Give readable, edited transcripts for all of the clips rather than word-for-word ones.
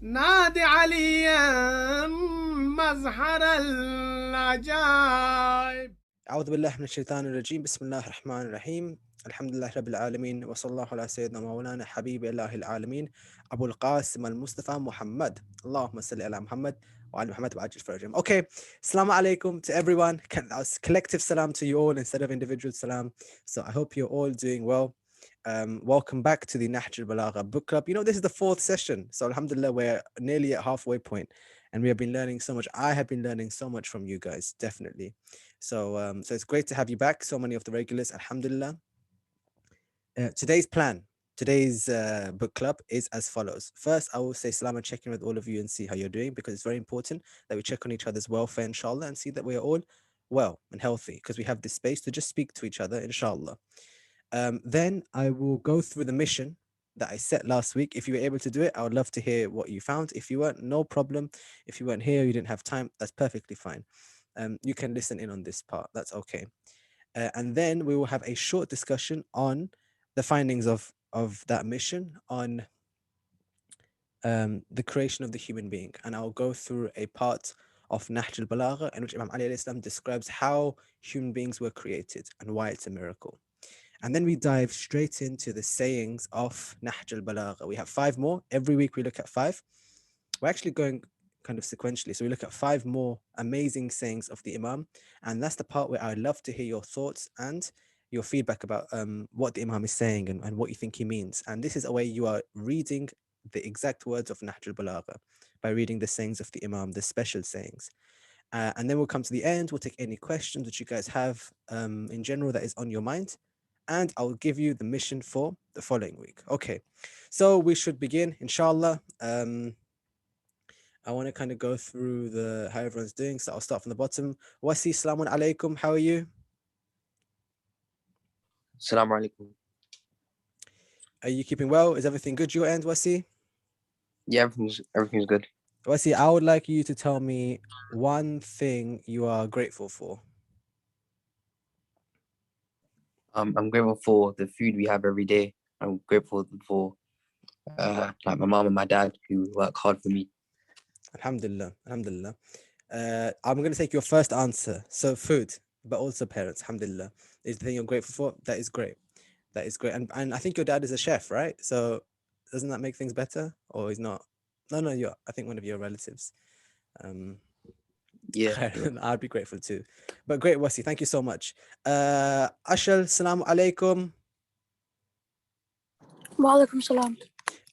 نادي عليا مظهر العجائب. أعوذ بالله من الشيطان الرجيم. بسم الله الرحمن الرحيم. الحمد لله رب العالمين وصلى الله على سيدنا مولانا حبيب الله العالمين أبو القاسم المصطفى محمد. اللهم صل على محمد وعلى Muhammad وعجل فرجهم. Okay, Assalamu alaikum to everyone. Collective salam to you all instead of individual salam. So I hope you're all doing well. Welcome back to the Nahjal Balagha book club. You know, this is the 4th session. So alhamdulillah, we're nearly at halfway point and we have been learning so much. I have been learning so much from you guys, definitely. So it's great to have you back. So many of the regulars, alhamdulillah. Today's book club is as follows. First, I will say salam and check in with all of you and see how you're doing, because it's very important that we check on each other's welfare, inshallah, and see that we are all well and healthy, because we have this space to just speak to each other, inshallah. Then I will go through the mission that I set last week. If you were able to do it, I would love to hear what you found. If you weren't, no problem. If you weren't here, you didn't have time, that's perfectly fine. You can listen in on this part, that's okay. And then we will have a short discussion on the findings of that mission, on the creation of the human being. And I'll go through a part of Nahjal Balagha in which Imam Ali alayhi salam describes how human beings were created and why it's a miracle. And then we dive straight into the sayings of Nahjal Balagha. We have 5 more. Every week we look at 5. We're actually going kind of sequentially. So we look at 5 more amazing sayings of the Imam. And that's the part where I'd love to hear your thoughts and your feedback about what the Imam is saying and what you think he means. And this is a way you are reading the exact words of Nahjal Balagha by reading the sayings of the Imam, the special sayings. And then we'll come to the end. We'll take any questions that you guys have in general that is on your mind. And I'll give you the mission for the following week. Okay, so we should begin, inshallah. I want to kind of go through how everyone's doing. So I'll start from the bottom. Wasi, salamun alaikum. How are you? Assalamu alaikum. Are you keeping well? Is everything good your end, Wasi? Yeah, everything's good. Wasi, I would like you to tell me one thing you are grateful for. I'm grateful for the food we have every day. I'm grateful for like my mom and my dad who work hard for me. Alhamdulillah, alhamdulillah. I'm going to take your first answer. So food, but also parents, alhamdulillah, is the thing you're grateful for. That is great. That is great. And I think your dad is a chef, right? So doesn't that make things better? Or he's not? No, I think one of your relatives. Yeah. I'd be grateful too. But great, Wasi, thank you so much. Ashal, salamu alaikum. Wa alaikum salam.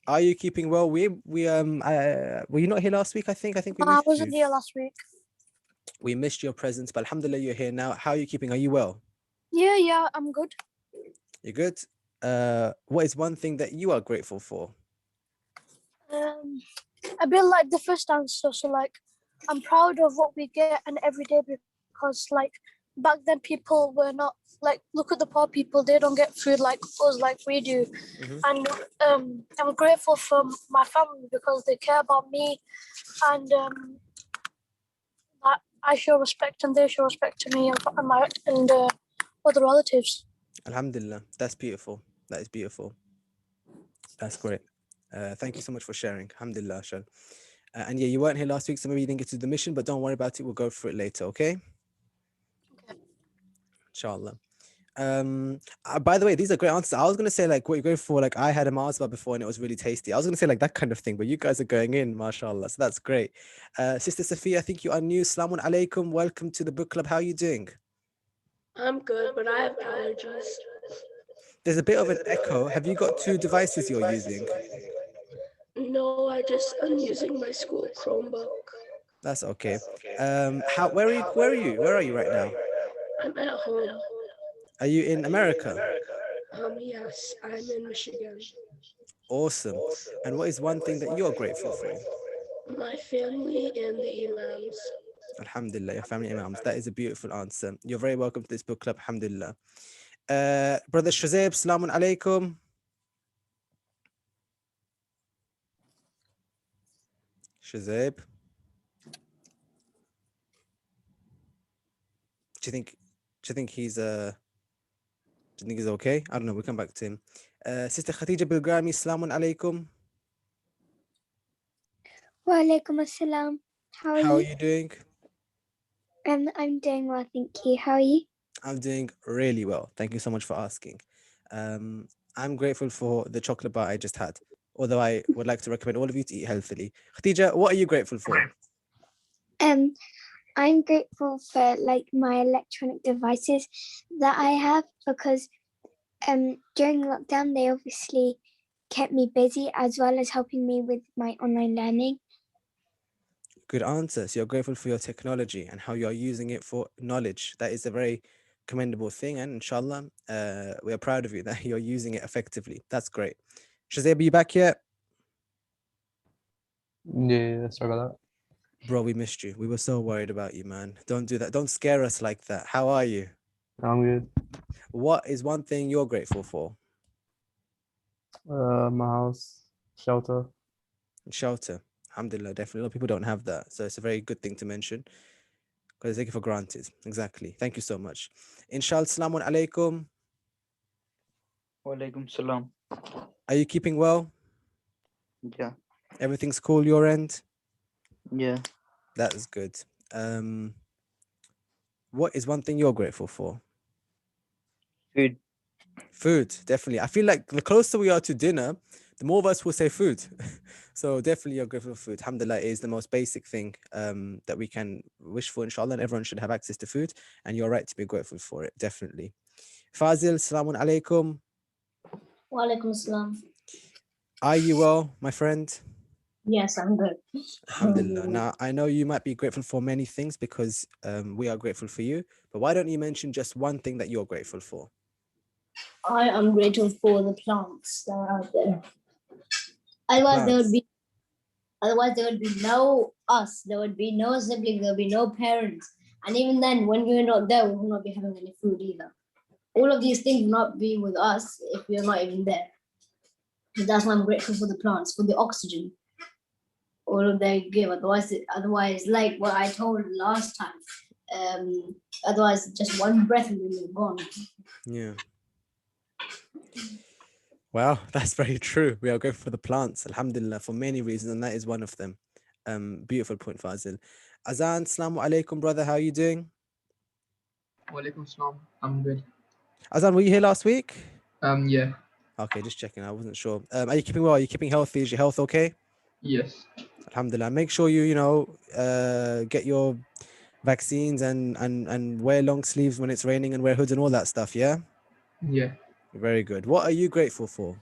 Are you keeping well? Were you not here last week? I think we missed I wasn't you. here last week. We missed your presence, but alhamdulillah, you're here now. How are you keeping? Are you well? Yeah, I'm good. You're good? What is one thing that you are grateful for? A bit like the first answer. So like, I'm proud of what we get and every day, because like back then people were not like, look at the poor people, they don't get food like us, like we do. And I'm grateful for my family because they care about me, and I show respect and they show respect to me and my other relatives. Alhamdulillah, that's beautiful. That is beautiful. That's great. Thank you so much for sharing. Alhamdulillah, Shal. And yeah, you weren't here last week, so maybe you didn't get to the mission, but don't worry about it. We'll go through it later, okay? Okay. Inshallah. By the way, these are great answers. I was going to say like what you're going for, like I had a Mars bar before and it was really tasty. I was going to say like that kind of thing, but you guys are going in, mashallah. So that's great. Sister Sophia, I think you are new. Salamun alaikum. Welcome to the book club. How are you doing? I'm good, but I have allergies. There's a bit of an echo. Have you got 2 devices you're using? No, I'm using my school Chromebook. That's okay. Where are you right now? I'm at home. Are you in America? Yes, I'm in Michigan. Awesome. And what is one thing that you're grateful for? My family and the Imams. Alhamdulillah, your family Imams. That is a beautiful answer. You're very welcome to this book club, alhamdulillah. Brother Shuzaib, salamun alaikum. Shuzaib. Do you think he's okay? I don't know, we'll come back to him. Sister Khadija Bilgrami, salamun alaikum. Wa alaikum assalam. How are How are you? you doing? I'm doing well, thank you. How are you? I'm doing really well. Thank you so much for asking. I'm grateful for the chocolate bar I just had, although I would like to recommend all of you to eat healthily. Khadija, what are you grateful for? I'm grateful for like my electronic devices that I have because during lockdown they obviously kept me busy as well as helping me with my online learning. Good answer. So you're grateful for your technology and how you're using it for knowledge. That is a very commendable thing. And inshallah, we are proud of you that you're using it effectively. That's great. Shazib, are you back yet? Yeah, sorry about that. Bro, we missed you. We were so worried about you, man. Don't do that. Don't scare us like that. How are you? I'm good. What is one thing you're grateful for? My house, shelter. Shelter. Alhamdulillah, definitely. A lot of people don't have that. So it's a very good thing to mention because they take it for granted. Exactly. Thank you so much. Inshallah, assalamu alaikum. Walaikum salam. Are you keeping well? Yeah, Everything's cool your end? yeah. That is good. What is one thing you're grateful for? Food. Food, definitely. I feel like the closer we are to dinner, the more of us will say food. So definitely you're grateful for food. Alhamdulillah is the most basic thing that we can wish for, inshallah, and everyone should have access to food. And you're right to be grateful for it, definitely. Fazil, salamun alaikum. Wa alaikum assalam. Are you well, my friend? Yes, I'm good. Alhamdulillah. Now, I know you might be grateful for many things because we are grateful for you, but why don't you mention just one thing that you're grateful for? I am grateful for the plants that are out there. Otherwise there would be no us, there would be no siblings, there would be no parents. And even then, when we're not there, we will not be having any food either. All of these things will not be with us if we're not even there. So that's why I'm grateful for the plants, for the oxygen. All of they give. Otherwise, like what I told last time, otherwise just one breath and we're gone. Yeah. Wow, that's very true. We are grateful for the plants, alhamdulillah, for many reasons, and that is one of them. Beautiful point, Fazil. Azan, assalamu alaikum, brother. How are you doing? Walaikum salam. I'm good. Azan, were you here last week? Yeah. Okay, just checking. I wasn't sure. Are you keeping well? Are you keeping healthy? Is your health okay? Yes. Alhamdulillah. Make sure you get your vaccines and wear long sleeves when it's raining and wear hoods and all that stuff, yeah? Yeah. Very good. What are you grateful for?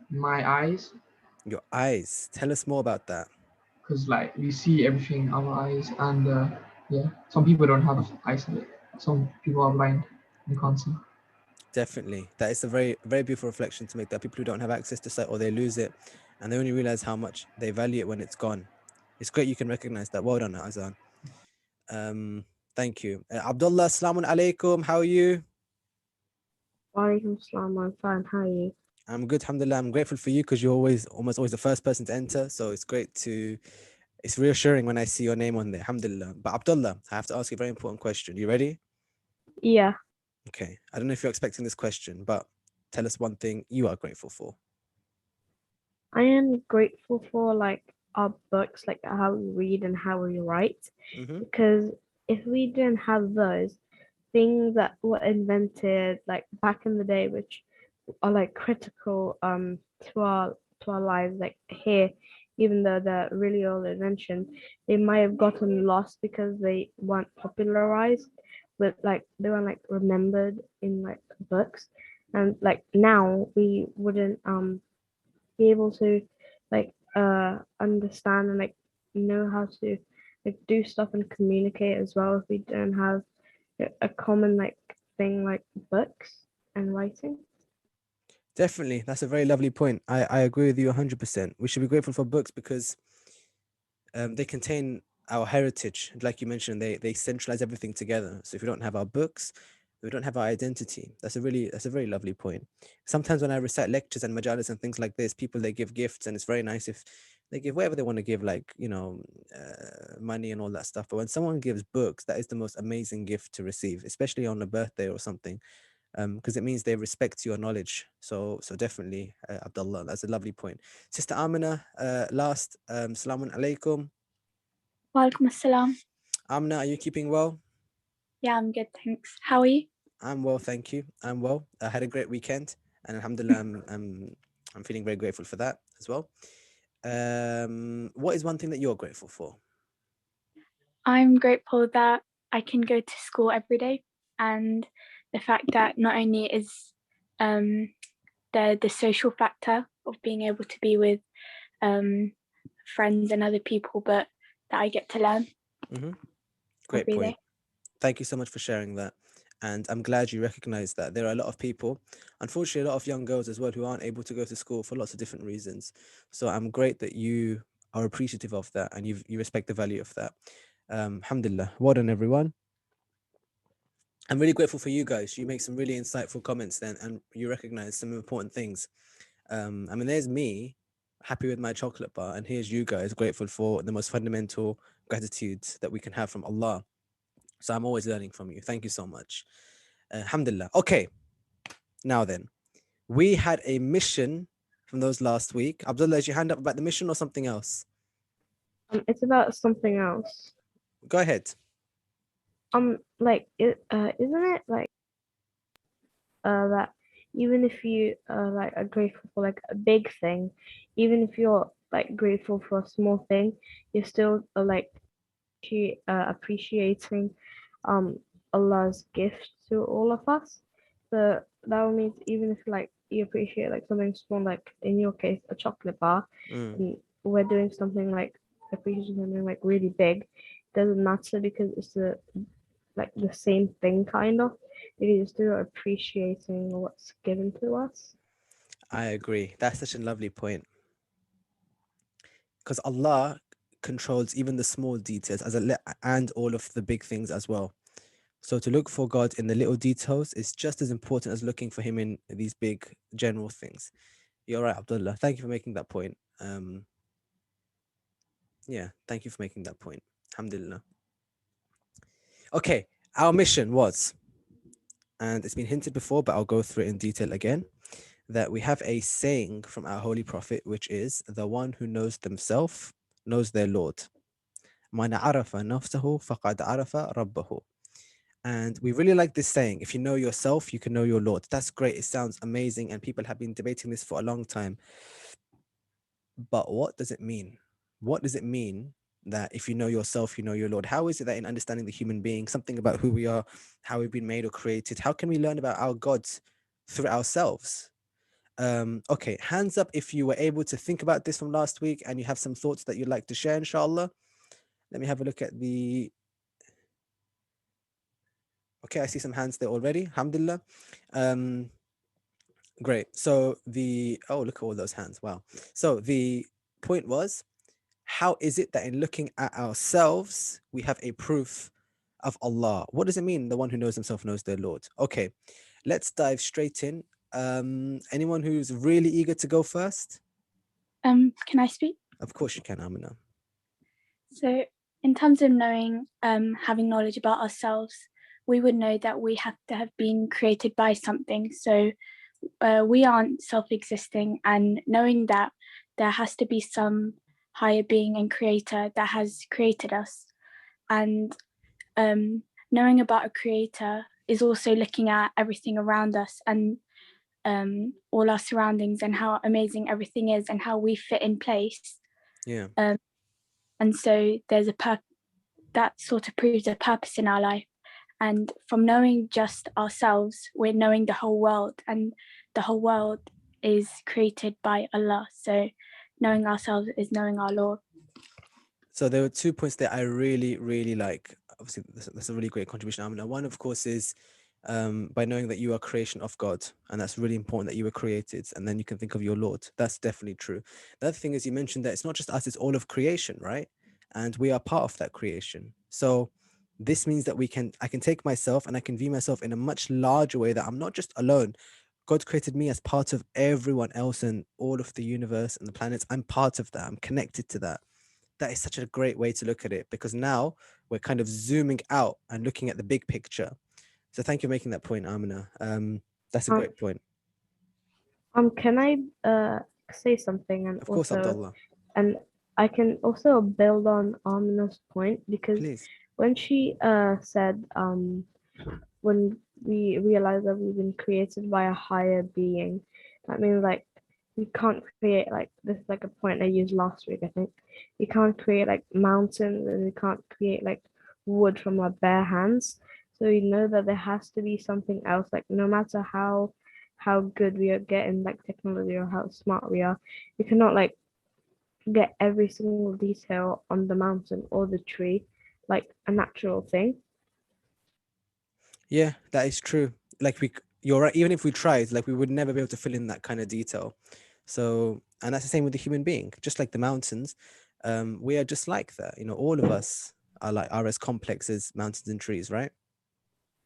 My eyes. Your eyes. Tell us more about that. Because like we see everything in our eyes, and yeah, some people don't have eyesight. Some people are blind and can't see. Definitely. That is a very, very beautiful reflection to make, that people who don't have access to sight or they lose it and they only realize how much they value it when it's gone. It's great you can recognize that. Well done, Azan. Thank you. Abdullah, assalamu alaikum. How are you? Walaikum salam. I'm fine. How are you? I'm good, alhamdulillah. I'm grateful for you because you're almost always the first person to enter. So it's reassuring when I see your name on there, alhamdulillah. But Abdullah, I have to ask you a very important question. You ready? Yeah. Okay. I don't know if you're expecting this question, but tell us one thing you are grateful for. I am grateful for like our books, like how we read and how we write, because if we didn't have those things that were invented like back in the day, which are like critical to our lives, like here, even though they're really old inventions, they might have gotten lost because they weren't popularized, but like they weren't like remembered in like books, and like now we wouldn't be able to like understand and like know how to like do stuff and communicate as well if we don't have a common like thing like books and writing. Definitely. That's a very lovely point. I agree with you 100%. We should be grateful for books because they contain our heritage. Like you mentioned, they centralize everything together. So if we don't have our books, we don't have our identity. That's a very lovely point. Sometimes when I recite lectures and majalis and things like this, people, they give gifts, and it's very nice if they give whatever they want to give, like, money and all that stuff. But when someone gives books, that is the most amazing gift to receive, especially on a birthday or something. because it means they respect your knowledge. So definitely, Abdullah, that's a lovely point. Sister Amina, last, Assalamu alaikum. Walaikum assalam. Amina, are you keeping well? Yeah, I'm good, thanks. How are you? I'm well, thank you. I'm well. I had a great weekend, and alhamdulillah, I'm feeling very grateful for that as well. What is one thing that you're grateful for? I'm grateful that I can go to school every day, and the fact that not only is the social factor of being able to be with friends and other people, but that I get to learn. Great every point. day. Thank you so much for sharing that. And I'm glad you recognize that there are a lot of people, unfortunately, a lot of young girls as well, who aren't able to go to school for lots of different reasons. So I'm great that you are appreciative of that and you respect the value of that. Alhamdulillah. Well done, everyone. I'm really grateful for you guys. You make some really insightful comments then, and you recognize some important things. I mean, there's me happy with my chocolate bar, and here's you guys grateful for the most fundamental gratitudes that we can have from Allah. So I'm always learning from you. Thank you so much. Alhamdulillah. Okay. Now then, we had a mission from those last week. Abdullah, is your hand up about the mission or something else? It's about something else. Go ahead. Like, isn't it like that even if you like are grateful for like a big thing, even if you're like grateful for a small thing, you're still like appreciating Allah's gift to all of us. So that means even if like you appreciate like something small, like in your case a chocolate bar, and we're doing something like appreciating something like really big, doesn't matter because it's the same thing kind of. It is still appreciating what's given to us. I agree. That's such a lovely point. Because Allah controls even the small details and all of the big things as well. So to look for God in the little details is just as important as looking for him in these big general things. You're right, Abdullah. Thank you for making that point. Yeah, thank you for making that point. Alhamdulillah. Okay, our mission was, and it's been hinted before, but I'll go through it in detail again, that we have a saying from our Holy Prophet, which is, the one who knows themselves knows their Lord. Man arafa nafsahu faqad arafa rabbahu. And we really like this saying, if you know yourself, you can know your Lord. That's great. It sounds amazing. And people have been debating this for a long time. But what does it mean? What does it mean that if you know yourself, you know your Lord? How is it that in understanding the human being, something about who we are, how we've been made or created, how can we learn about our gods through ourselves? Okay, hands up if you were able to think about this from last week and you have some thoughts that you'd like to share, inshallah. Let me have a look at the... Okay, I see some hands there already. Alhamdulillah. Great. So oh, look at all those hands. Wow. So the point was, how is it that in looking at ourselves, we have a proof of Allah? What does it mean? The one who knows himself knows their Lord. Okay, let's dive straight in. Anyone who's really eager to go first? Can I speak? Of course you can, Amina. So in terms of knowing, having knowledge about ourselves, we would know that we have to have been created by something. So we aren't self-existing, and knowing that there has to be some higher being and creator that has created us, and knowing about a creator is also looking at everything around us and all our surroundings and how amazing everything is and how we fit in place. Yeah. And so there's that sort of proves a purpose in our life. And from knowing just ourselves, we're knowing the whole world, and the whole world is created by Allah. So knowing ourselves is knowing our Lord. So there were 2 points that I really, really like. Obviously, that's a really great contribution, Amina. One, of course, is by knowing that you are creation of God, and that's really important that you were created, and then you can think of your Lord. That's definitely true. The other thing is, you mentioned that it's not just us, it's all of creation, right? And we are part of that creation. So this means that I can take myself and I can view myself in a much larger way, that I'm not just alone. God created me as part of everyone else and all of the universe and the planets. I'm part of that. I'm connected to that. That is such a great way to look at it, because now we're kind of zooming out and looking at the big picture. So thank you for making that point, Amina. That's a great point. Can I say something? And Of course, also, Abdullah. and I can also build on Amina's point, because Please. when she said when we realize that we've been created by a higher being, that means like we can't create, like, this is like a point I used last week, I think. We can't create like mountains, and we can't create like wood from our bare hands. So we know that there has to be something else, like no matter how good we are getting like technology or how smart we are, we cannot like get every single detail on the mountain or the tree like a natural thing. Yeah, that is true. Like you're right. Even if we tried, like we would never be able to fill in that kind of detail. So, and that's the same with the human being. Just like the mountains, we are just like that. You know, all of us are as complex as mountains and trees, right?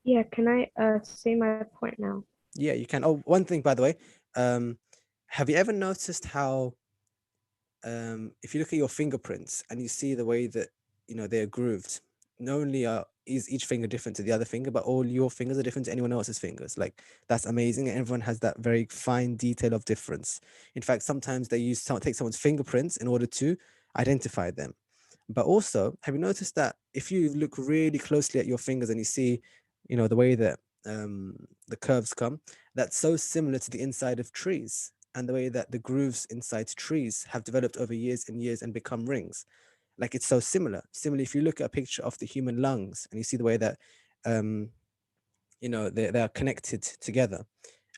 Yeah. Can I say my point now? Yeah, you can. Oh, one thing, by the way, have you ever noticed how, if you look at your fingerprints and you see the way that, you know, they're grooved, not only is each finger different to the other finger, but all your fingers are different to anyone else's fingers. Like, that's amazing. And everyone has that very fine detail of difference. In fact, sometimes they take someone's fingerprints in order to identify them. But also, have you noticed that if you look really closely at your fingers and you see, you know, the way that the curves come, that's so similar to the inside of trees, and the way that the grooves inside trees have developed over years and years and become rings. Like, it's so similar. Similarly, if you look at a picture of the human lungs and you see the way that, you know, they are connected together,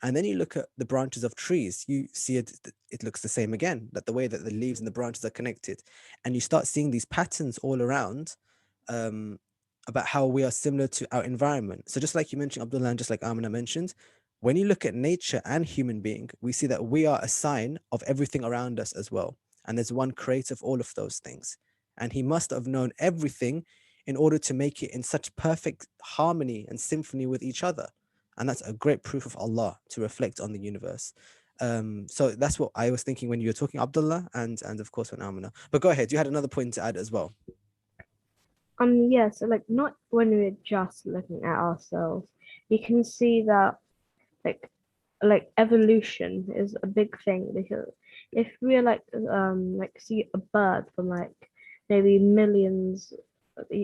and then you look at the branches of trees, you see it looks the same again, that the way that the leaves and the branches are connected. And you start seeing these patterns all around, about how we are similar to our environment. So just like you mentioned, Abdullah, and just like Amina mentioned, when you look at nature and human being, we see that we are a sign of everything around us as well. And there's one creator of all of those things. And he must have known everything in order to make it in such perfect harmony and symphony with each other. And that's a great proof of Allah to reflect on the universe. So that's what I was thinking when you were talking, Abdullah, and of course when Amina. But go ahead, you had another point to add as well. Yeah, so like not when we're just looking at ourselves, you can see that like evolution is a big thing, because if we're like see a bird from like maybe millions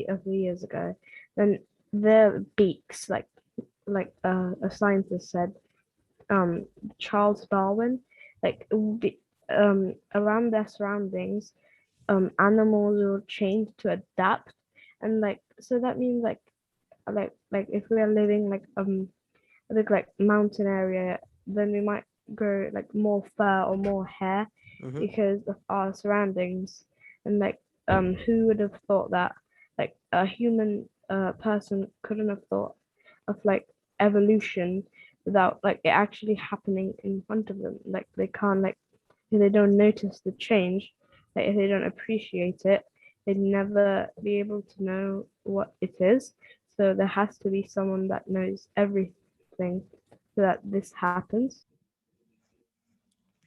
of years ago, then their beaks, like a scientist said, Charles Darwin, like around their surroundings, animals will change to adapt, and like so that means like if we are living like a big like mountain area, then we might grow like more fur or more hair because of our surroundings. And like who would have thought that like a human person couldn't have thought of like evolution without like it actually happening in front of them. Like they can't, like if they don't notice the change, like if they don't appreciate it, they'd never be able to know what it is. So there has to be someone that knows everything so that this happens.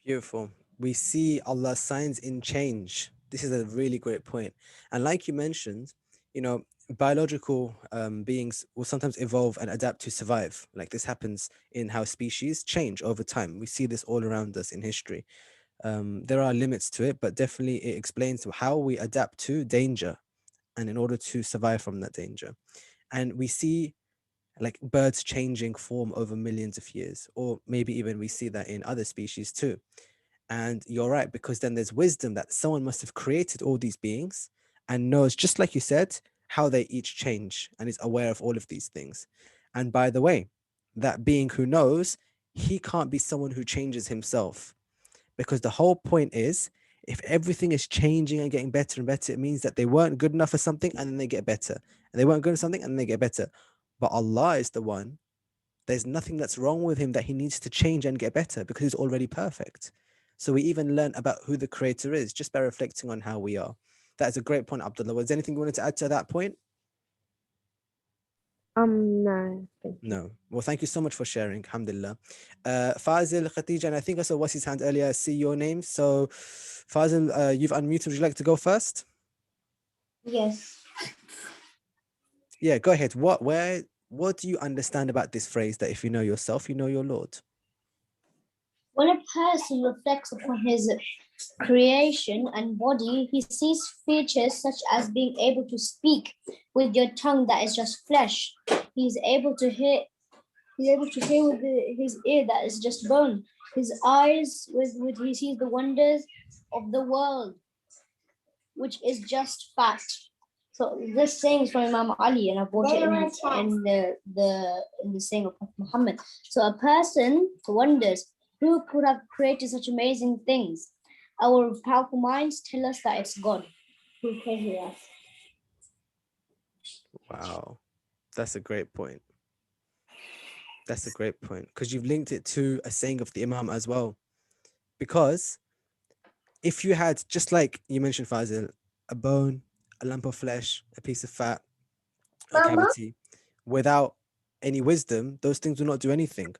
Beautiful. We see Allah's signs in change. This is a really great point. And like you mentioned, you know, biological beings will sometimes evolve and adapt to survive. Like this happens in how species change over time. We see this all around us in history. There are limits to it, but definitely it explains how we adapt to danger and in order to survive from that danger. And we see like birds changing form over millions of years, or maybe even we see that in other species too. And you're right, because then there's wisdom that someone must have created all these beings and knows, just like you said, how they each change and is aware of all of these things. And by the way, that being who knows, he can't be someone who changes himself, because the whole point is, if everything is changing and getting better and better, it means that they weren't good enough for something and then they get better, and they weren't good at something and then they get better. But Allah is the one, there's nothing that's wrong with him that he needs to change and get better, because he's already perfect. So we even learn about who the creator is just by reflecting on how we are. That is a great point, Abdullah. Was there anything you wanted to add to that point? No. No. Well, thank you so much for sharing. Alhamdulillah. Fazil, Khatija, and I think I saw Wasi's hand earlier. I see your name. So Fazil, you've unmuted. Would you like to go first? Yes. Yeah, go ahead. Where what do you understand about this phrase that if you know yourself, you know your Lord? When a person reflects upon his creation and body, he sees features such as being able to speak with your tongue that is just flesh. He's able to hear. He's able to hear with his ear that is just bone. His eyes, with he sees the wonders of the world, which is just fat. So this saying is from Imam Ali, and I brought it in the saying of Prophet Muhammad. So a person wonders who could have created such amazing things. Our powerful minds tell us that it's God who created us. Wow, that's a great point. That's a great point, because you've linked it to a saying of the Imam as well. Because if you had, just like you mentioned, Fazil, a bone, a lump of flesh, a piece of fat, a cavity, without any wisdom, those things will not do anything.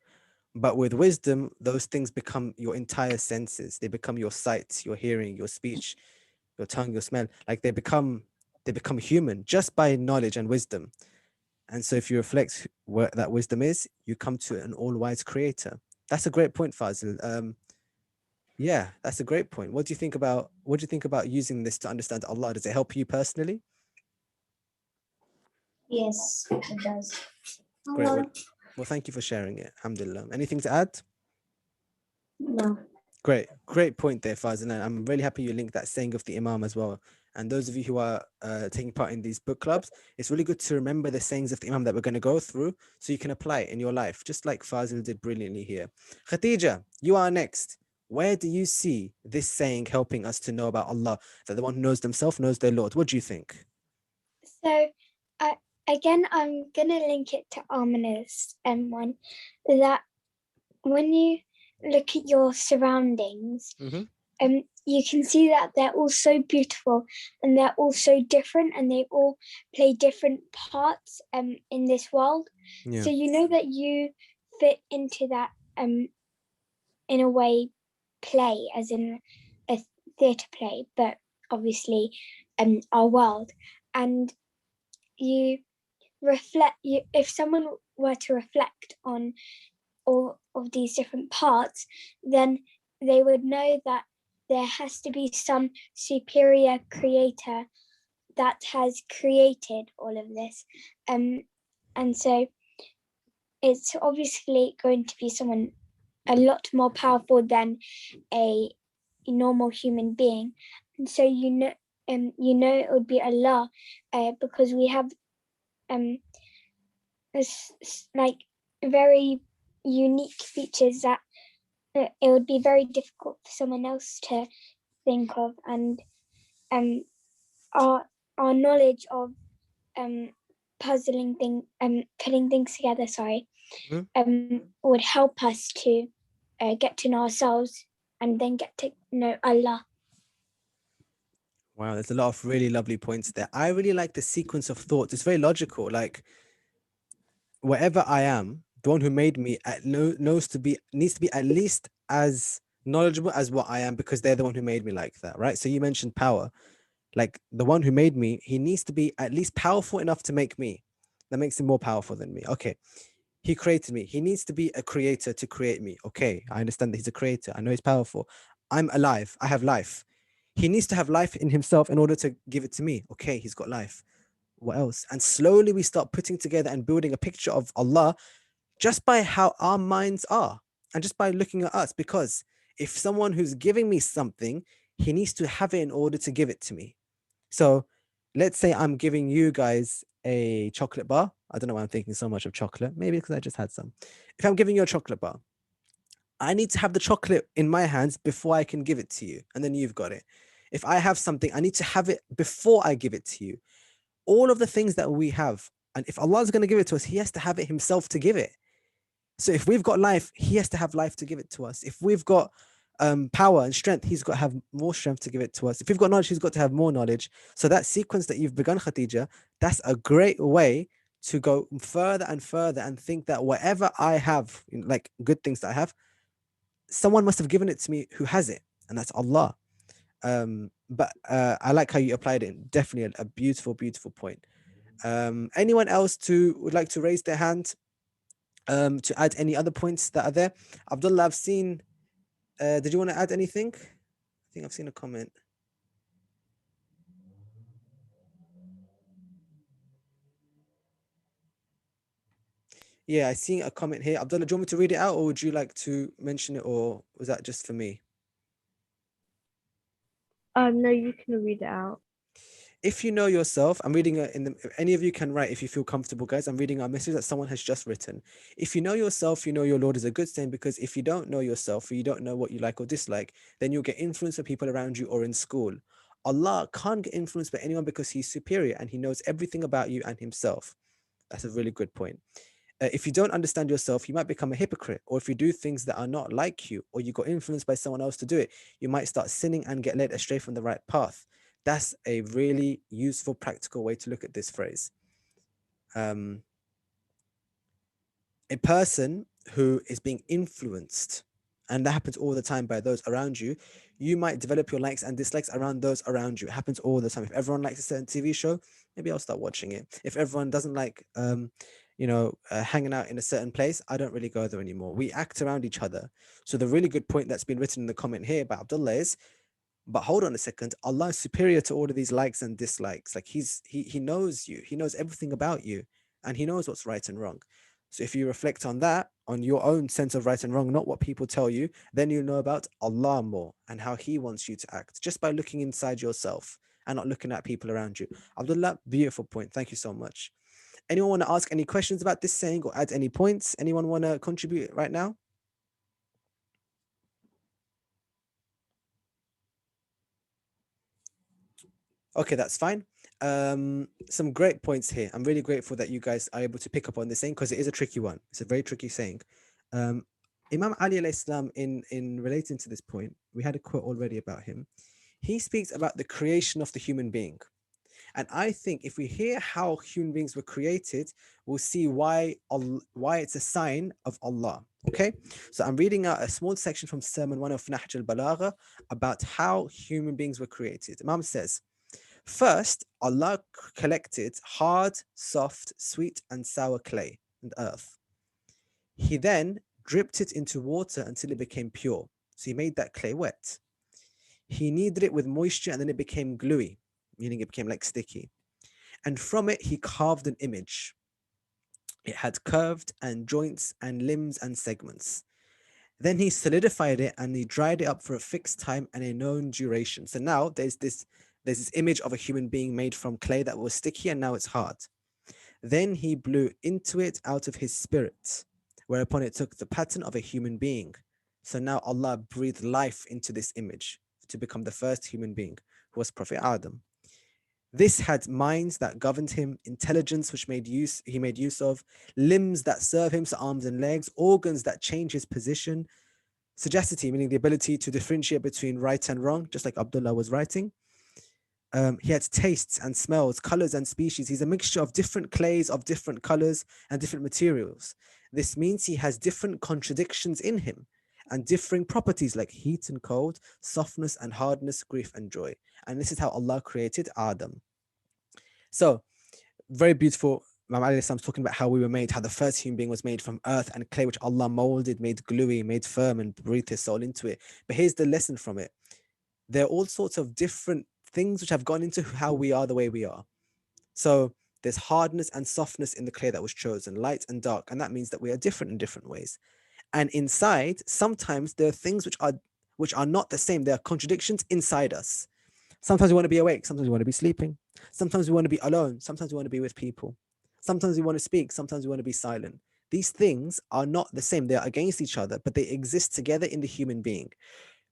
But with wisdom, those things become your entire senses. They become your sight, your hearing, your speech, your tongue, your smell. Like they become human just by knowledge and wisdom. And so if you reflect what that wisdom is, you come to an all-wise creator. That's a great point, Fazil. Yeah, that's a great point. What do you think about using this to understand Allah? Does it help you personally? Yes, it does. Great. Well, thank you for sharing it. Alhamdulillah. Anything to add? No. Great point there, Fazil. And I'm really happy you linked that saying of the Imam as well. And those of you who are taking part in these book clubs, it's really good to remember the sayings of the Imam that we're going to go through so you can apply it in your life, just like Fazil did brilliantly here. Khadija, you are next. Where do you see this saying helping us to know about Allah, that the one who knows themselves knows their Lord? What do you think? So, again, I'm going to link it to Amina's one, that when you look at your surroundings, you can see that they're all so beautiful and they're all so different and they all play different parts in this world. Yeah. So you know that you fit into that in a way play, as in a theatre play, but obviously our world. And you reflect, if someone were to reflect on all of these different parts, then they would know that there has to be some superior creator that has created all of this. And so it's obviously going to be someone a lot more powerful than a normal human being. And so you know it would be Allah, because we have like very unique features that it would be very difficult for someone else to think of, and our knowledge of putting things together, would help us to get to know ourselves and then get to know Allah. Wow, there's a lot of really lovely points there. I really like the sequence of thoughts. It's very logical. Like, wherever I am, the one who made me needs to be at least as knowledgeable as what I am, because they're the one who made me like that, right? So you mentioned power. Like, the one who made me, he needs to be at least powerful enough to make me. That makes him more powerful than me. Okay. He created me. He needs to be a creator to create me. Okay. I understand that he's a creator. I know he's powerful. I'm alive. I have life. He needs to have life in himself in order to give it to me. Okay. He's got life. What else? And slowly we start putting together and building a picture of Allah just by how our minds are and just by looking at us. Because if someone who's giving me something, he needs to have it in order to give it to me. So let's say I'm giving you guys a chocolate bar. I don't know why I'm thinking so much of chocolate. Maybe because I just had some. If I'm giving you a chocolate bar, I need to have the chocolate in my hands before I can give it to you. And then you've got it. If I have something, I need to have it before I give it to you. All of the things that we have, and if Allah is going to give it to us, he has to have it himself to give it. So if we've got life, he has to have life to give it to us. If we've got power and strength, he's got to have more strength to give it to us. If we've got knowledge, he's got to have more knowledge. So that sequence that you've begun, Khadija, that's a great way to go further and further and think that whatever I have, like good things that I have, someone must have given it to me who has it, and that's Allah. But I like how you applied it. Definitely a beautiful, beautiful point. Anyone else would like to raise their hand to add any other points that are there? Abdullah, I've seen. Did you want to add anything? I think I've seen a comment. Yeah, I see a comment here. Abdullah, do you want me to read it out, or would you like to mention it, or was that just for me? No, you can read it out. If you know yourself, I'm reading it any of you can write if you feel comfortable, guys. I'm reading our message that someone has just written. If you know yourself, you know your Lord is a good saying, because if you don't know yourself, or you don't know what you like or dislike, then you'll get influenced by people around you or in school. Allah can't get influenced by anyone because he's superior and he knows everything about you and himself. That's a really good point. If you don't understand yourself, you might become a hypocrite, or if you do things that are not like you, or you got influenced by someone else to do it, you might start sinning and get led astray from the right path. That's a really useful, practical way to look at this phrase. A person who is being influenced, and that happens all the time by those around you, you might develop your likes and dislikes around those around you. It happens all the time. If everyone likes a certain TV show, maybe I'll start watching it. If everyone doesn't like, hanging out in a certain place, I don't really go there anymore. We act around each other. So the really good point that's been written in the comment here by Abdullah is, but hold on a second, Allah is superior to all of these likes and dislikes. Like he knows you, he knows everything about you, and he knows what's right and wrong. So if you reflect on that, on your own sense of right and wrong, not what people tell you, then you know about Allah more and how he wants you to act, just by looking inside yourself and not looking at people around you. Abdullah, beautiful point. Thank you so much. Anyone want to ask any questions about this saying or add any points? Anyone want to contribute right now? Okay, that's fine. Some great points here. I'm really grateful that you guys are able to pick up on this saying, because it is a tricky one. It's a very tricky saying. Imam Ali alayhi salam, in relating to this point, we had a quote already about him. He speaks about the creation of the human being. And I think if we hear how human beings were created, we'll see why it's a sign of Allah. Okay, so I'm reading out a small section from Sermon 1 of Nahjal Balagha about how human beings were created. Imam says, first, Allah collected hard, soft, sweet, and sour clay and earth. He then dripped it into water until it became pure. So he made that clay wet. He kneaded it with moisture and then it became gluey, meaning it became like sticky. And from it, he carved an image. It had curved and joints and limbs and segments. Then he solidified it and he dried it up for a fixed time and a known duration. So now there's this image of a human being made from clay that was sticky and now it's hard. Then he blew into it out of his spirit, whereupon it took the pattern of a human being. So now Allah breathed life into this image to become the first human being, who was Prophet Adam. This had minds that governed him, intelligence which he made use of, limbs that serve him, so arms and legs, organs that change his position, sagacity, meaning the ability to differentiate between right and wrong, just like Abdullah was writing. He had tastes and smells, colors and species. He's a mixture of different clays, of different colors and different materials. This means he has different contradictions in him and differing properties like heat and cold, softness and hardness, grief and joy. And this is how Allah created Adam. So, very beautiful. Imam Ali is talking about how we were made, how the first human being was made from earth and clay, which Allah molded, made gluey, made firm, and breathed his soul into it. But here's the lesson from it. There are all sorts of different things which have gone into how we are the way we are. So there's hardness and softness in the clay that was chosen, light and dark, and that means that we are different in different ways. And inside, sometimes there are things which are not the same. There are contradictions inside us. Sometimes we want to be awake, sometimes we want to be sleeping. Sometimes we want to be alone, sometimes we want to be with people. Sometimes we want to speak, sometimes we want to be silent. These things are not the same. They are against each other, but they exist together in the human being.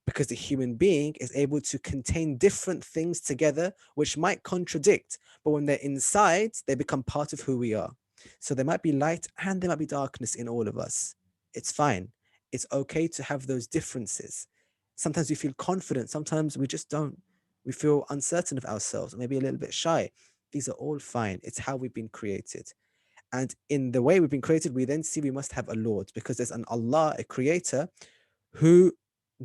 Because the human being is able to contain different things together, which might contradict, but when they're inside, they become part of who we are. So there might be light and there might be darkness in all of us. It's fine. It's okay to have those differences. Sometimes we feel confident. Sometimes we just don't. We feel uncertain of ourselves, maybe a little bit shy. These are all fine. It's how we've been created. And in the way we've been created, we then see we must have a Lord, because there's an Allah, a creator, who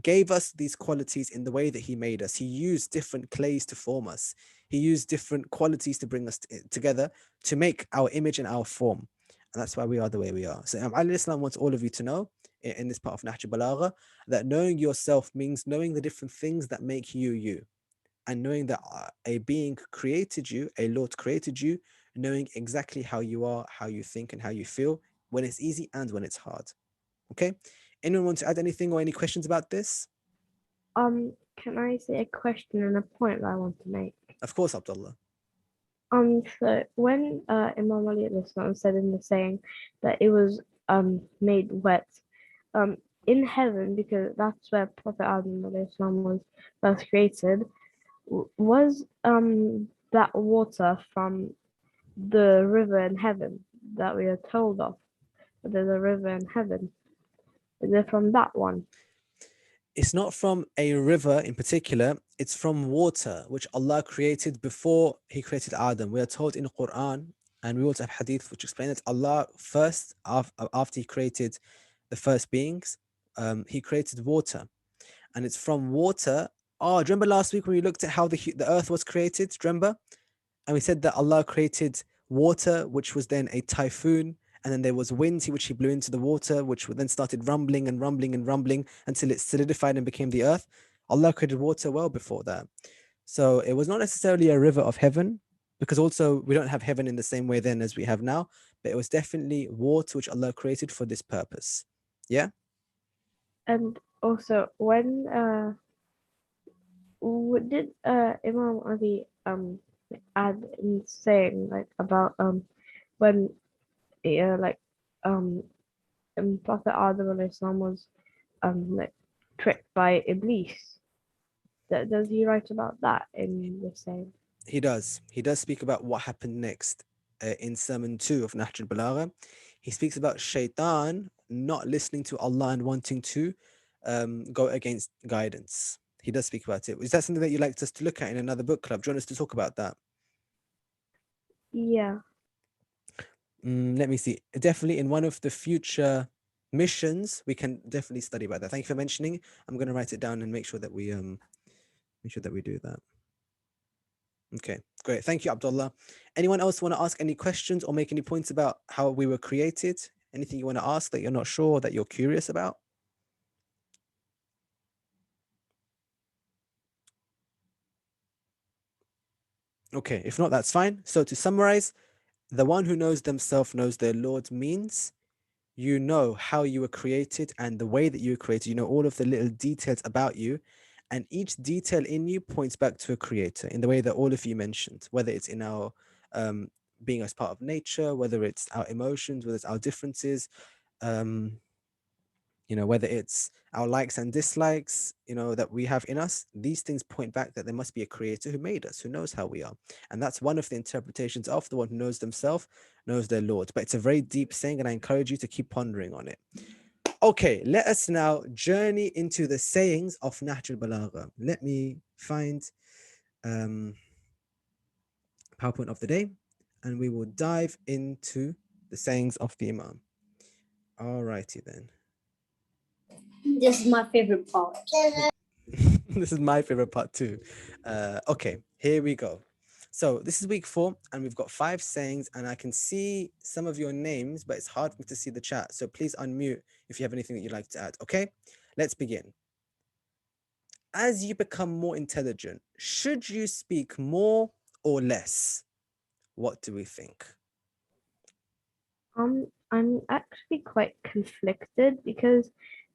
gave us these qualities in the way that he made us. He used different clays to form us. He used different qualities to bring us together to make our image and our form. And that's why we are the way we are. So Imam Ali Islam wants all of you to know in this part of Nahjal Balagha that knowing yourself means knowing the different things that make you you. And knowing that a being created you, a Lord created you, knowing exactly how you are, how you think, and how you feel when it's easy and when it's hard. Okay? Anyone want to add anything or any questions about this? Can I say a question and a point that I want to make? Of course, Abdullah. So when Imam Ali said in the saying that it was made wet, in heaven, because that's where Prophet Adam was first created, was that water from the river in heaven that we are told of? There's a river in heaven. Is it from that one? It's not from a river in particular, it's from water, which Allah created before He created Adam. We are told in the Quran, and we also have hadith which explain that Allah first, after He created the first beings, He created water. And it's from water. Oh, do you remember last week when we looked at how the earth was created? Do you remember? And we said that Allah created water, which was then a typhoon, and then there was wind which He blew into the water, which then started rumbling and rumbling and rumbling until it solidified and became the earth. Allah created water well before that. So it was not necessarily a river of heaven, because also we don't have heaven in the same way then as we have now, but it was definitely water which Allah created for this purpose. Yeah? And also, when did Imam Ali add in saying like about when Prophet Adam was like tricked by Iblis? Does he write about that in the saying? He does. He does speak about what happened next in Sermon 2 of Nahjal Balagha. He speaks about Shaitan not listening to Allah and wanting to go against guidance. He does speak about it. Is that something that you'd like us to look at in another book club? Do you want us to talk about that? Yeah. Let me see. Definitely in one of the future missions, we can definitely study about that. Thank you for mentioning. I'm going to write it down and make sure that we do that. Okay, great. Thank you, Abdullah. Anyone else want to ask any questions or make any points about how we were created? Anything you want to ask that you're not sure, that you're curious about? Okay, if not, that's fine. So to summarize, the one who knows themselves knows their Lord means you know how you were created and the way that you were created. You know all of the little details about you, and each detail in you points back to a creator in the way that all of you mentioned, whether it's in our being as part of nature, whether it's our emotions, whether it's our differences, whether it's our likes and dislikes, that we have in us. These things point back that there must be a creator who made us, who knows how we are. And that's one of the interpretations of the one who knows themselves, knows their Lord. But it's a very deep saying, and I encourage you to keep pondering on it. Okay, let us now journey into the sayings of Nahjal Balagha. Let me find PowerPoint of the day, and we will dive into the sayings of the Imam. Alrighty then. This is my favorite part. This is my favorite part too. Okay, here we go. So this is week 4, and we've got 5 sayings, and I can see some of your names, but it's hard for me to see the chat. So please unmute if you have anything that you'd like to add. Okay, let's begin. As you become more intelligent, should you speak more or less? What do we think? I'm actually quite conflicted because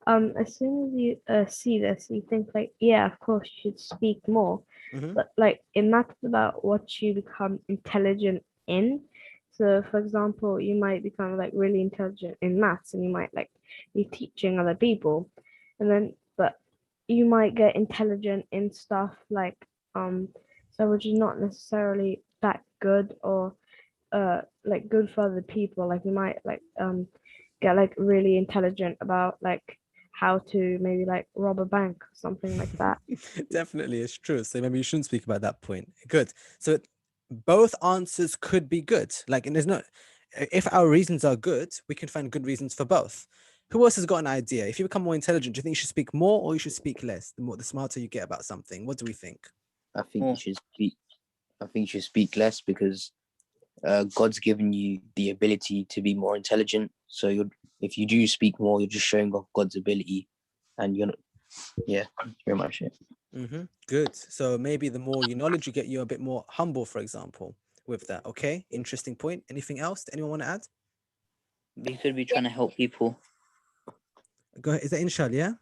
as soon as you see this, you think like, yeah, of course you should speak more. But like it matters about what you become intelligent in. So for example, you might become like really intelligent in maths and you might like be teaching other people. And then but you might get intelligent in stuff like so which is not necessarily that good or like good for other people. Like you might like get like really intelligent about like how to maybe like rob a bank or something like that. Definitely, it's true. So maybe you shouldn't speak about that point. Good. So both answers could be good. Like, and there's not, if our reasons are good, we can find good reasons for both. Who else has got an idea? If you become more intelligent, do you think you should speak more or you should speak less? The smarter you get about something. What do we think? I think you should speak I think you should speak less because God's given you the ability to be more intelligent. So if you do speak more, you're just showing off God's ability, and you're not. Yeah, that's very much it. Good. So maybe the more knowledge you get, you're a bit more humble, for example, with that. Okay, interesting point. Anything else that anyone want to add? We could be trying to help people. Go ahead. Is that Inshal, yeah?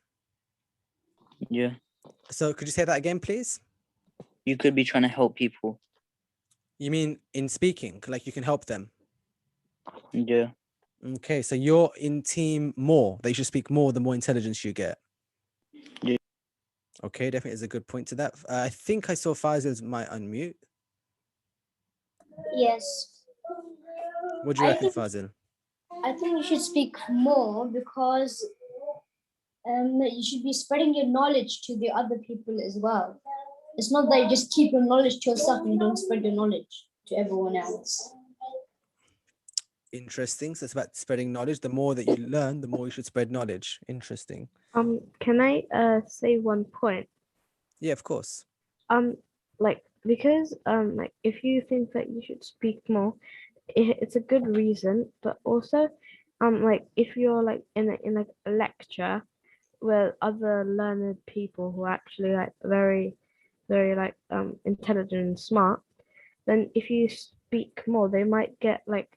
Yeah. So could you say that again, please? You could be trying to help people. You mean in speaking, like you can help them? Yeah. Okay, so you're in team more. They should speak more the more intelligence you get. Yeah. Okay, definitely is a good point to that. I think I saw Fazil's might unmute. Yes. What do you reckon, think, Fazil? I think you should speak more because you should be spreading your knowledge to the other people as well. It's not that you just keep your knowledge to yourself and you don't spread your knowledge to everyone else. Interesting. So it's about spreading knowledge. The more that you learn, the more you should spread knowledge. Interesting. Can I say one point? Yeah, of course. Like because like if you think that you should speak more, it's a good reason, but also like if you're like in like a lecture with other learned people who are actually like very like intelligent and smart, then if you speak more, they might get like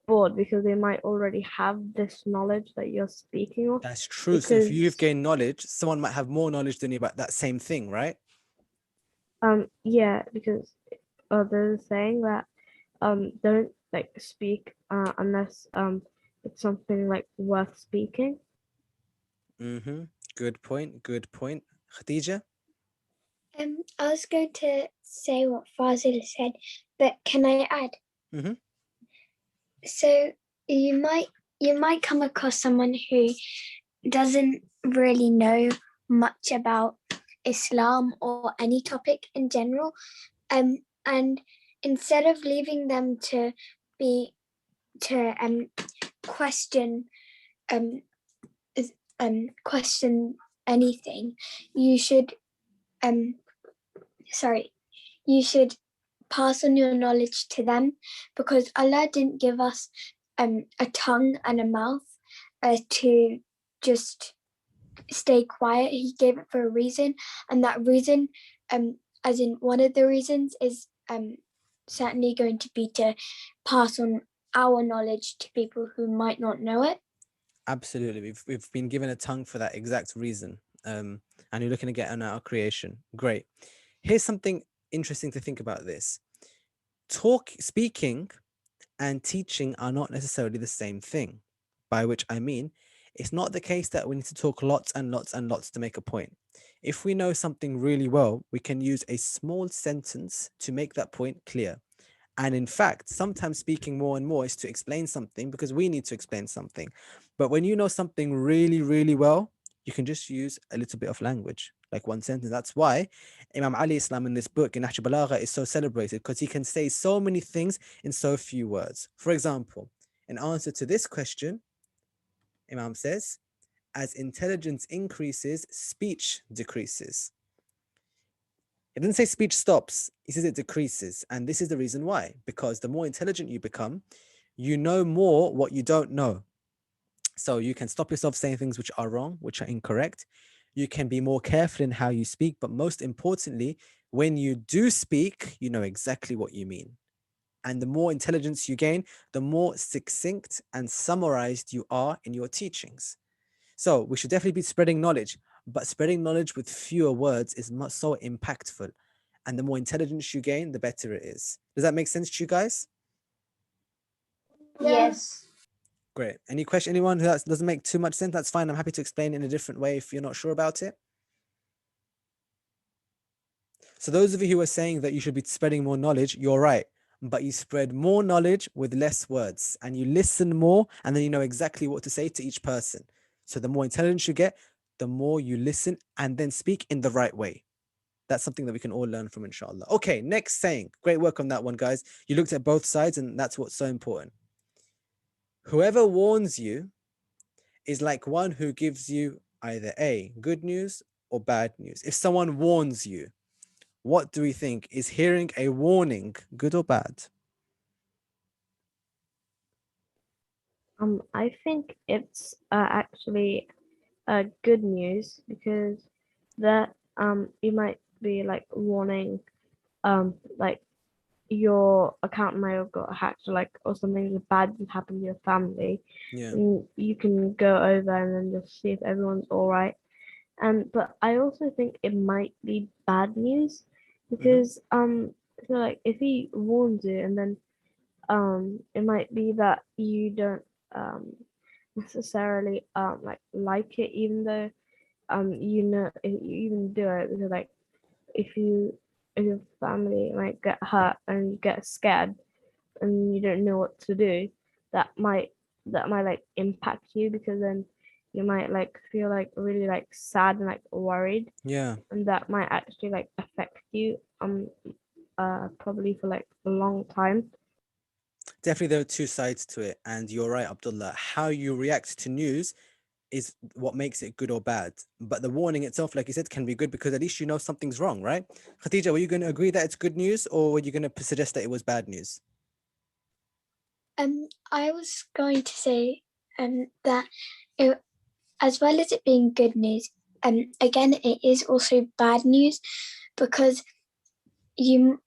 bored because they might already have this knowledge that you're speaking of. That's true. So if you've gained knowledge, someone might have more knowledge than you about that same thing, right? Yeah, because there's a saying that don't like speak unless it's something like worth speaking. Good point. Good point. Khadija? I was going to say what Fazil said, but can I add? So you might come across someone who doesn't really know much about Islam or any topic in general, and instead of leaving them to question question anything, you should you should pass on your knowledge to them, because Allah didn't give us a tongue and a mouth to just stay quiet. He gave it for a reason, and that reason, as in one of the reasons, is certainly going to be to pass on our knowledge to people who might not know it. Absolutely. We've been given a tongue for that exact reason. And you're looking to get on our creation. Great. Here's something interesting to think about this. Speaking and teaching are not necessarily the same thing, by which I mean, it's not the case that we need to talk lots and lots and lots to make a point. If we know something really well, we can use a small sentence to make that point clear. And in fact, sometimes speaking more and more is to explain something because we need to explain something. But when you know something really, really well, you can just use a little bit of language, like one sentence. That's why Imam Ali Islam in this book, in Nahjal Balagha, is so celebrated, because he can say so many things in so few words. For example, in answer to this question, Imam says, as intelligence increases, speech decreases. It doesn't say speech stops. He says it decreases. And this is the reason why. Because the more intelligent you become, you know more what you don't know. So you can stop yourself saying things which are wrong, which are incorrect. You can be more careful in how you speak. But most importantly, when you do speak, you know exactly what you mean. And the more intelligence you gain, the more succinct and summarized you are in your teachings. So we should definitely be spreading knowledge, but spreading knowledge with fewer words is so impactful. And the more intelligence you gain, the better it is. Does that make sense to you guys? Yes. Great. Any question? Anyone who that doesn't make too much sense? That's fine. I'm happy to explain it in a different way if you're not sure about it. So those of you who are saying that you should be spreading more knowledge, you're right. But you spread more knowledge with less words, and you listen more, and then you know exactly what to say to each person. So the more intelligence you get, the more you listen and then speak in the right way. That's something that we can all learn from, inshallah. Okay, next saying. Great work on that one, guys. You looked at both sides, and that's what's so important. Whoever warns you is like one who gives you either A, good news or bad news. If someone warns you, What do we think? Is hearing a warning good or bad? I think it's actually good news, because that you might be like warning like your account might have got hacked, or like, or something bad has happened to your family. Yeah. And you can go over and then just see if everyone's all right. But I also think it might be bad news, because so like if he warns you, and then it might be that you don't necessarily like it, even though you know, if you even do it, because like if your family might get hurt and you get scared and you don't know what to do, that might like impact you, because then you might like feel like really like sad and like worried, Yeah. and that might actually like affect you probably for like a long time. Definitely, there are two sides to it, and you're right, Abdullah. How you react to news is what makes it good or bad. But the warning itself, like you said, can be good, because at least you know something's wrong, right? Khadija, were you going to agree that it's good news, or were you going to suggest that it was bad news? I was going to say that it, as well as it being good news, again, it is also bad news, because you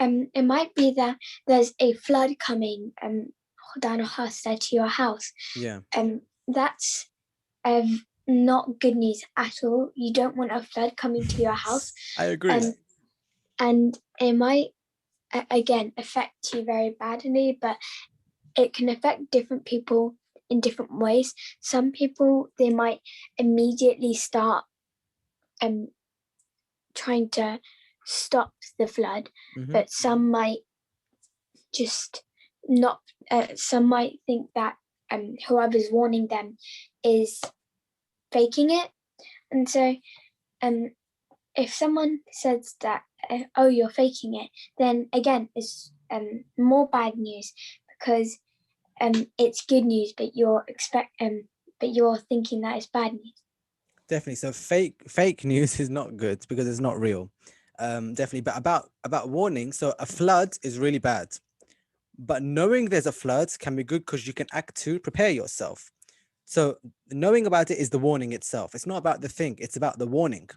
it might be that there's a flood coming down a house to your house. Yeah. That's not good news at all. You don't want a flood coming to your house. I agree. And it might again affect you very badly, but it can affect different people in different ways. Some people, they might immediately start trying to stop the flood, but some might just not. Some might think that whoever's warning them is faking it, and so if someone says that oh, you're faking it, then again it's more bad news, because it's good news, but you're thinking that it's bad news. Definitely. So fake news is not good, because it's not real. Definitely. But about warning, so a flood is really bad, but knowing there's a flood can be good, because you can act to prepare yourself. So knowing about it is the warning itself. It's not about the thing, it's about the warning.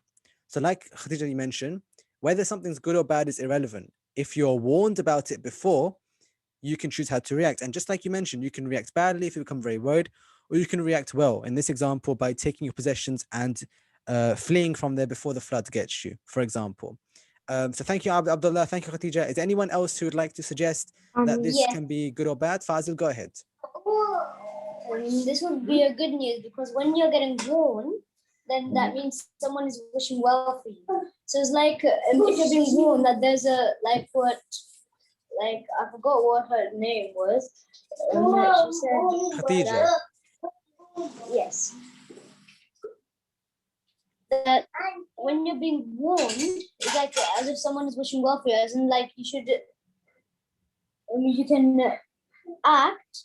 So like Khadija, you mentioned, whether something's good or bad is irrelevant. If you're warned about it before, you can choose how to react. And just like you mentioned, you can react badly if you become very worried, or you can react well. In this example, by taking your possessions and fleeing from there before the flood gets you, for example. So thank you, Abdullah. Thank you, Khadija. Is anyone else who would like to suggest that this can be good or bad? Fazil, go ahead. This would be a good news, because when you're getting warned, then that means someone is wishing well for you. So it's like if you're being warned that there's a I forgot what her name was. She said Khadija. Yes. That when you're being warned, it's like as if someone is wishing well for you, as in like you should. You can act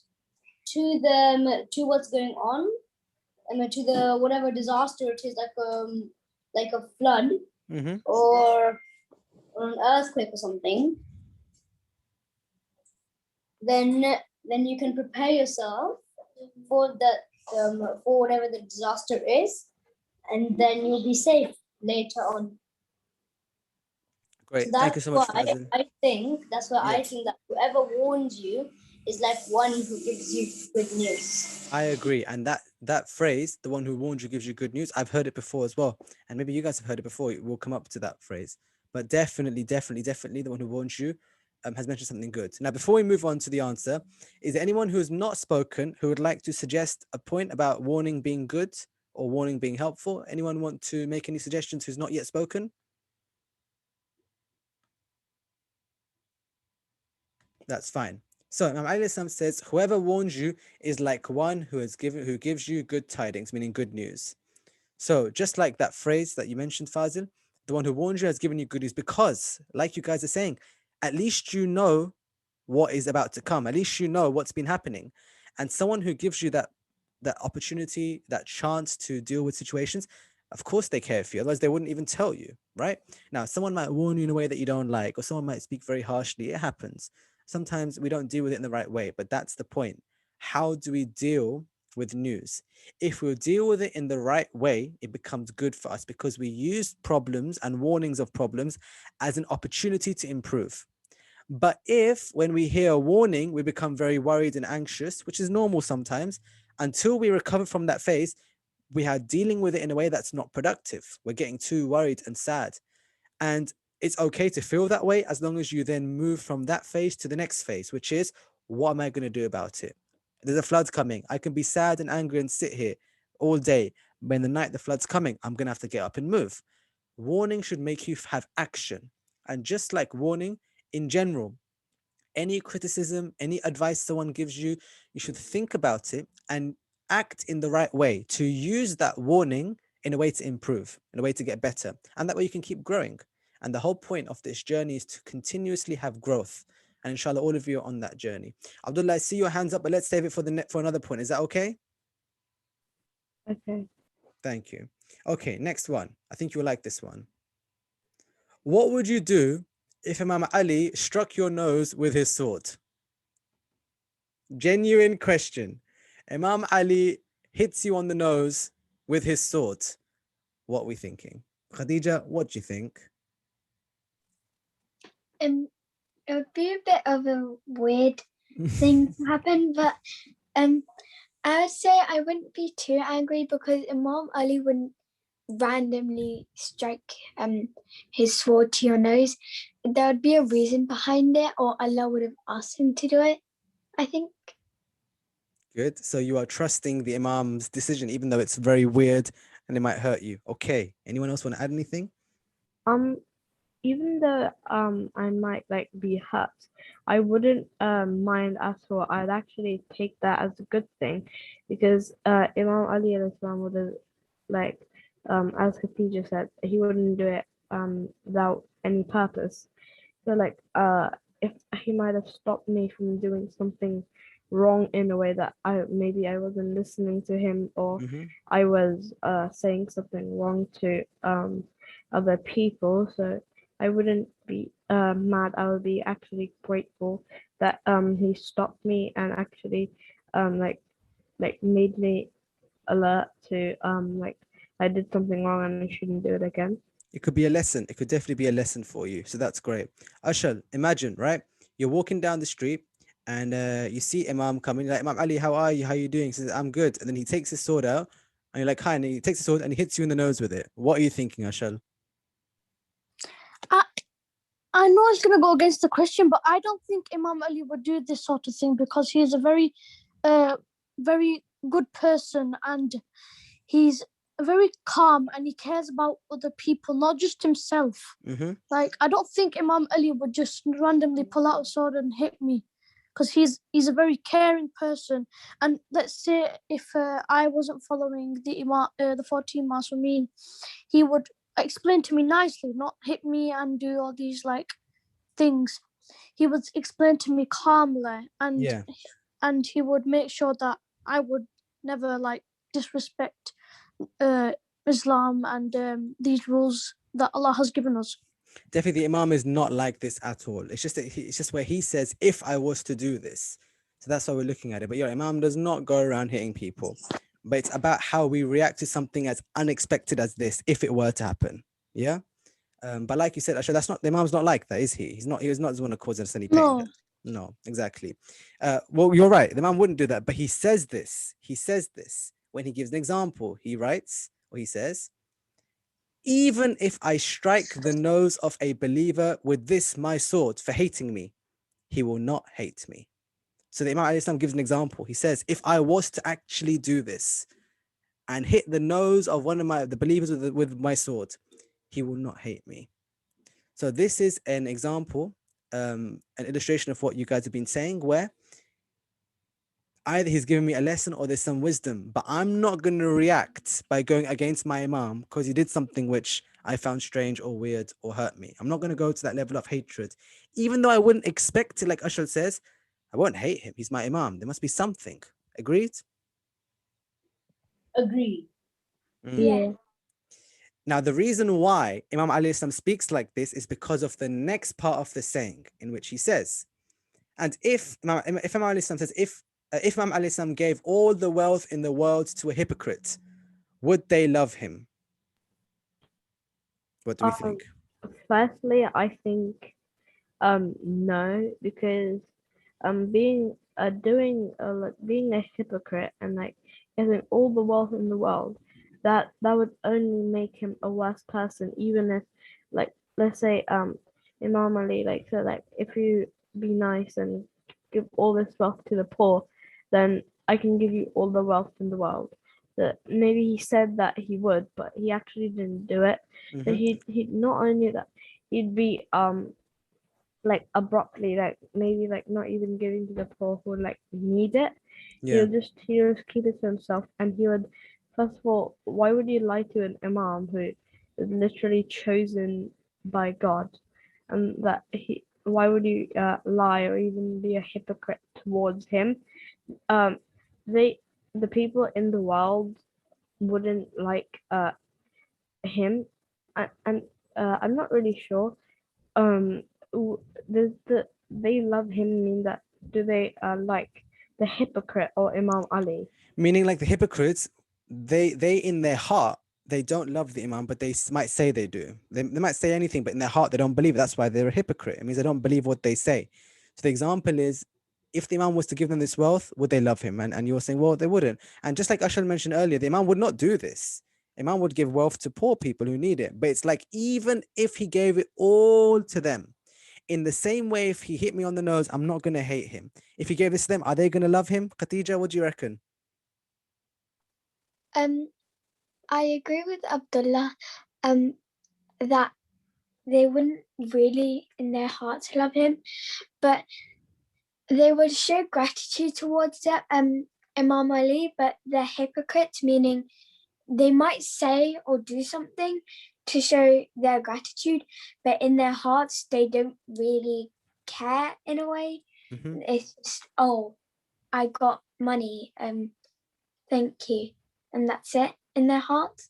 to what's going on, to the whatever disaster it is, like a flood or an earthquake or something. Then you can prepare yourself for for whatever the disaster is, and then you'll be safe later on. Great. So Thank you so much, Fazil. I think that whoever warns you is like one who gives you good news. I agree. And that phrase, the one who warns you gives you good news, I've heard it before as well. And maybe you guys have heard it before. We'll come up to that phrase. But definitely, the one who warns you has mentioned something good. Now, before we move on to the answer, is there anyone who has not spoken who would like to suggest a point about warning being good or warning being helpful? Anyone want to make any suggestions who's not yet spoken? That's fine. So Imam Ali says, whoever warns you is like one who gives you good tidings, meaning good news. So just like that phrase that you mentioned, Fazil, the one who warns you has given you good news, because like you guys are saying, at least you know what is about to come. At least you know what's been happening. And someone who gives you that opportunity, that chance to deal with situations, Of course they care for you, otherwise they wouldn't even tell you, right? Now, someone might warn you in a way that you don't like, or someone might speak very harshly. It happens. Sometimes we don't deal with it in the right way, but that's the point. How do we deal with news? If we deal with it in the right way, it becomes good for us because we use problems and warnings of problems as an opportunity to improve. But if when we hear a warning, we become very worried and anxious, which is normal sometimes, until we recover from that phase, we are dealing with it in a way that's not productive. We're getting too worried and sad. And it's okay to feel that way as long as you then move from that phase to the next phase, which is, what am I going to do about it? There's a flood coming. I can be sad and angry and sit here all day. But in the night the flood's coming, I'm going to have to get up and move. Warning should make you have action. And just like warning in general, any criticism, any advice someone gives you, you should think about it and act in the right way to use that warning in a way to improve, in a way to get better. And that way you can keep growing. And the whole point of this journey is to continuously have growth. And inshallah, all of you are on that journey. Abdullah, I see your hands up, but let's save it for another point. Is that okay? Okay. Thank you. Okay, next one. I think you'll like this one. What would you do if Imam Ali struck your nose with his sword? Genuine question. Imam Ali hits you on the nose with his sword. What are we thinking? Khadija, what do you think? It would be a bit of a weird thing to happen, but I would say I wouldn't be too angry because Imam Ali wouldn't randomly strike his sword to your nose. There would be a reason behind it, or Allah would have asked him to do it, I think. Good. So you are trusting the Imam's decision, even though it's very weird and it might hurt you. Okay. Anyone else want to add anything? Even though I might like be hurt, I wouldn't mind at all. I'd actually take that as a good thing, because Imam Ali alayhi salam would have, like as Khadija said, he wouldn't do it without any purpose. So like if he might have stopped me from doing something wrong in a way that I wasn't listening to him, or I was saying something wrong to other people, so I wouldn't be mad. I would be actually grateful that he stopped me and actually like made me alert to like I did something wrong and I shouldn't do it again. It could be a lesson. It could definitely be a lesson for you. So that's great. Ashal, imagine, right? You're walking down the street and you see Imam coming. You're like, Imam Ali, how are you? How are you doing? He says, I'm good. And then he takes his sword out and you're like, hi. And he takes his sword and he hits you in the nose with it. What are you thinking, Ashal? I know it's going to go against the question, but I don't think Imam Ali would do this sort of thing because he's a very, very good person, and he's very calm and he cares about other people, not just himself. Like, I don't think Imam Ali would just randomly pull out a sword and hit me, because he's a very caring person. And let's say if I wasn't following the 14 Masumeen, he would explain to me nicely, not hit me and do all these like things. He would explain to me calmly, and he would make sure that I would never like disrespect Islam and these rules that Allah has given us. Definitely, the Imam is not like this at all. It's just that it's just where he says, if I was to do this. So that's how we're looking at it. But your Imam does not go around hitting people. But it's about how we react to something as unexpected as this, if it were to happen. Yeah. But like you said, Asha, that's not, the Imam's not like that, is he? He was not the one to cause us any pain. No, exactly. Well, you're right. The Imam wouldn't do that. But he says this. He says this when he gives an example. He writes, or he says, even if I strike the nose of a believer with this my sword for hating me, he will not hate me. So the Imam alayhi salam gives an example. He says, if I was to actually do this and hit the nose of one of the believers with my sword, he will not hate me. So this is an example, an illustration of what you guys have been saying, where either he's giving me a lesson or there's some wisdom, but I'm not going to react by going against my Imam because he did something which I found strange or weird or hurt me. I'm not going to go to that level of hatred, even though I wouldn't expect it. Like Ashal says, I won't hate him. He's my Imam. There must be something. Agreed? Agreed. Yeah. Now, the reason why Imam Ali Islam speaks like this is because of the next part of the saying, in which he says, and if Imam Ali Islam says, if Imam Ali Islam gave all the wealth in the world to a hypocrite, would they love him? What do we think? Firstly, I think no, because being being a hypocrite and like getting all the wealth in the world, that would only make him a worse person. Even if, like, let's say Imam Ali like said, like, if you be nice and give all this wealth to the poor, then I can give you all the wealth in the world. That maybe he said that he would, but he actually didn't do it. So he'd not only that, he'd be like abruptly, like maybe like not even giving to the poor who like need it. He'll just keep it to himself, and he would, first of all, why would you lie to an imam who is literally chosen by God, and that why would you lie or even be a hypocrite towards him? The people in the world wouldn't like him, and I'm not really sure. Does they love him mean that, do they like the hypocrite or Imam Ali? Meaning, like, the hypocrites, they in their heart, they don't love the Imam, but they might say they do. They might say anything, but in their heart they don't believe it. That's why they're a hypocrite. It means they don't believe what they say. So the example is, if the Imam was to give them this wealth, would they love him? And you're saying, well, they wouldn't. And just like Ashal mentioned earlier, the Imam would not do this. Imam would give wealth to poor people who need it. But it's like, even if he gave it all to them, in the same way, if he hit me on the nose, I'm not going to hate him. If he gave this to them, are they going to love him? Khadija, what do you reckon? I agree with Abdullah that they wouldn't really in their hearts love him, but they would show gratitude towards Imam Ali, but they're hypocrites, meaning they might say or do something to show their gratitude, but in their hearts they don't really care in a way. It's just, oh, I got money, thank you, and that's it in their hearts.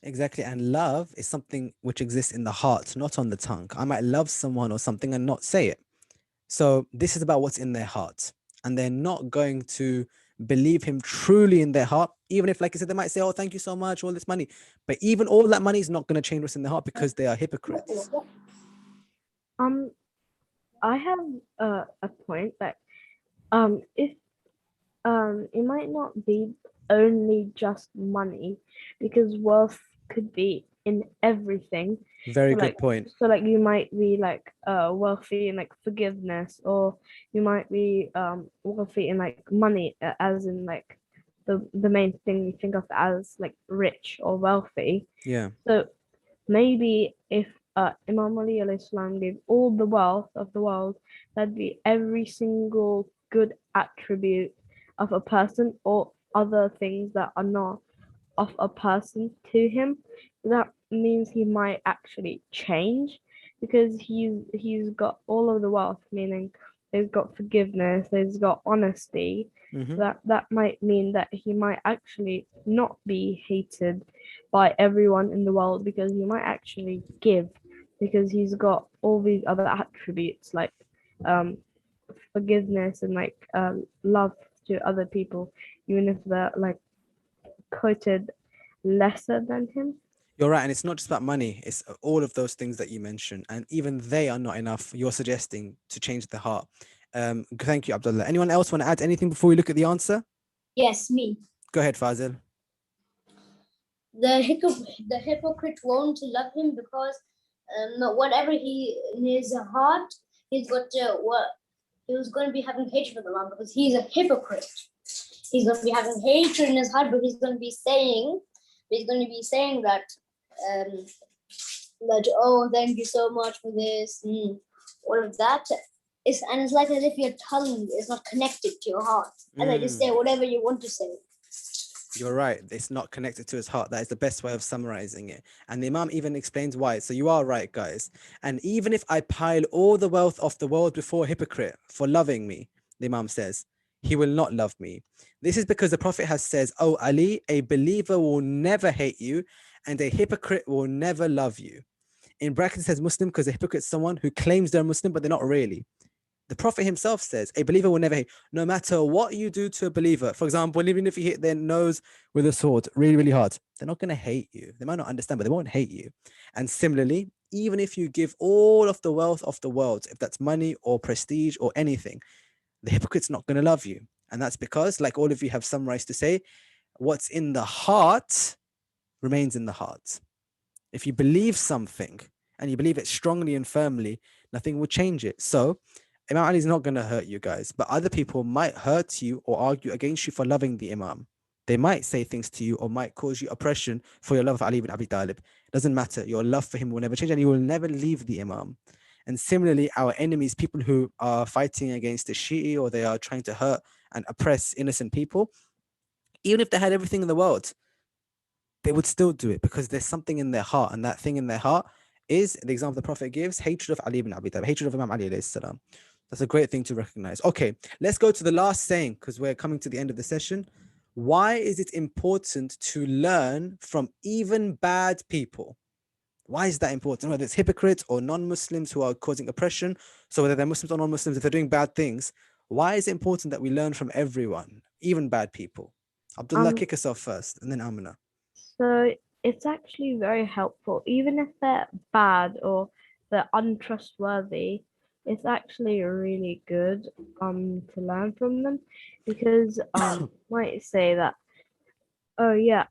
Exactly. And love is something which exists in the heart, not on the tongue. I might love someone or something and not say it. So this is about what's in their heart, and they're not going to believe him truly in their heart, even if, like I said, they might say, oh, thank you so much, all this money, but even all that money is not going to change what's in their heart, because they are hypocrites. I have a point that if it might not be only just money, because wealth could be in everything. Very good point. So like you might be like wealthy in like forgiveness, or you might be wealthy in like money, as in like the main thing you think of as like rich or wealthy. Yeah. So maybe if Imam Ali alayhi salam gave all the wealth of the world, that'd be every single good attribute of a person or other things that are not of a person to him. That means he might actually change, because he's got all of the wealth, meaning he's got forgiveness, he's got honesty. That might mean that he might actually not be hated by everyone in the world, because he might actually give, because he's got all these other attributes like forgiveness and like love to other people, even if they're like quoted lesser than him. You're right, and it's not just about money, it's all of those things that you mentioned, and even they are not enough, you're suggesting, to change the heart. Thank you, Abdullah. Anyone else want to add anything before we look at the answer? Yes, me. Go ahead, Fazil. The hypocrite won't love him because whatever he in his heart, he's got he was going to be having hatred for the man, because he's a hypocrite. He's going to be having hatred in his heart, but he's going to be saying that oh, thank you so much for this, all of that. It's like as if your tongue is not connected to your heart, and they just say whatever you want to say. You're right. It's not connected to his heart. That is the best way of summarizing it. And the Imam even explains why. So you are right, guys. And even if I pile all the wealth of the world before a hypocrite for loving me, the Imam says, he will not love me. This is because the Prophet has says, oh Ali, a believer will never hate you, and a hypocrite will never love you. In brackets it says Muslim because a hypocrite is someone who claims they're Muslim, but they're not really. The Prophet himself says, a believer will never hate, no matter what you do to a believer. For example, even if you hit their nose with a sword really, really hard, they're not going to hate you. They might not understand, but they won't hate you. And similarly, even if you give all of the wealth of the world, if that's money or prestige or anything, the hypocrite's not going to love you. And that's because, like all of you have summarized to say, what's in the heart remains in the heart. If you believe something and you believe it strongly and firmly, nothing will change it. So Imam Ali is not going to hurt you guys, but other people might hurt you or argue against you for loving the Imam. They might say things to you or might cause you oppression for your love of Ali ibn Abi Talib. Doesn't matter. Your love for him will never change and you will never leave the Imam. And similarly, our enemies, people who are fighting against the Shi'i or they are trying to hurt and oppress innocent people, even if they had everything in the world, they would still do it because there's something in their heart, and that thing in their heart is, the example the Prophet gives, hatred of Ali ibn Abi Talib, hatred of Imam Ali alayhi salam. That's a great thing to recognize. Okay, let's go to the last saying because we're coming to the end of the session. Why is it important to learn from even bad people? Why is that important? Whether it's hypocrites or non-Muslims who are causing oppression, so whether they're Muslims or non-Muslims, if they're doing bad things, why is it important that we learn from everyone, even bad people? Abdullah, kick us off first, and then Amina. So it's actually very helpful, even if they're bad or they're untrustworthy. It's actually really good to learn from them because might say that, oh yeah,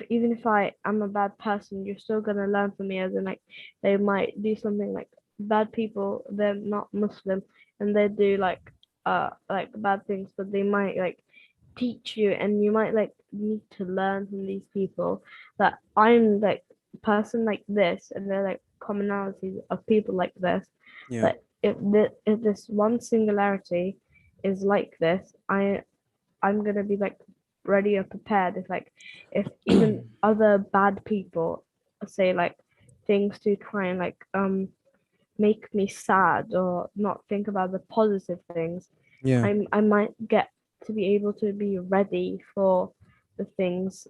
even if I am a bad person, you're still gonna learn from me, as in like they might do something like bad people, they're not Muslim and they do like bad things, but they might like teach you and you might like need to learn from these people that I'm like a person like this and they're like commonalities of people like this. Yeah. But if this one singularity is like this, I'm gonna be like ready or prepared if even other bad people say like things to try and like make me sad or not think about the positive things. Yeah. I might get to be able to be ready for the things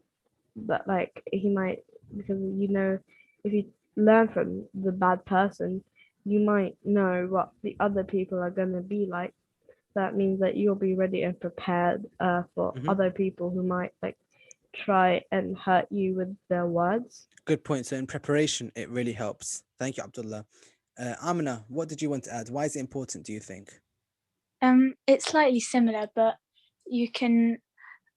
that like he might, because if you learn from the bad person, you might know what the other people are going to be like. That means that you'll be ready and prepared for other people who might like try and hurt you with their words. Good point. So in preparation, it really helps. Thank you, Abdullah. Amina, what did you want to add? Why is it important, do you think? It's slightly similar, but you can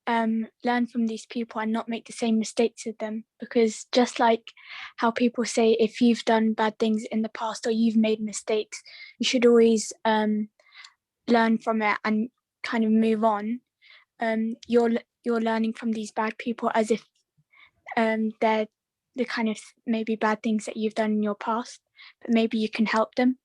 learn from these people and not make the same mistakes as them, because just like how people say if you've done bad things in the past or you've made mistakes, you should always learn from it and kind of move on. You're learning from these bad people as if they're the kind of maybe bad things that you've done in your past, but maybe you can help them.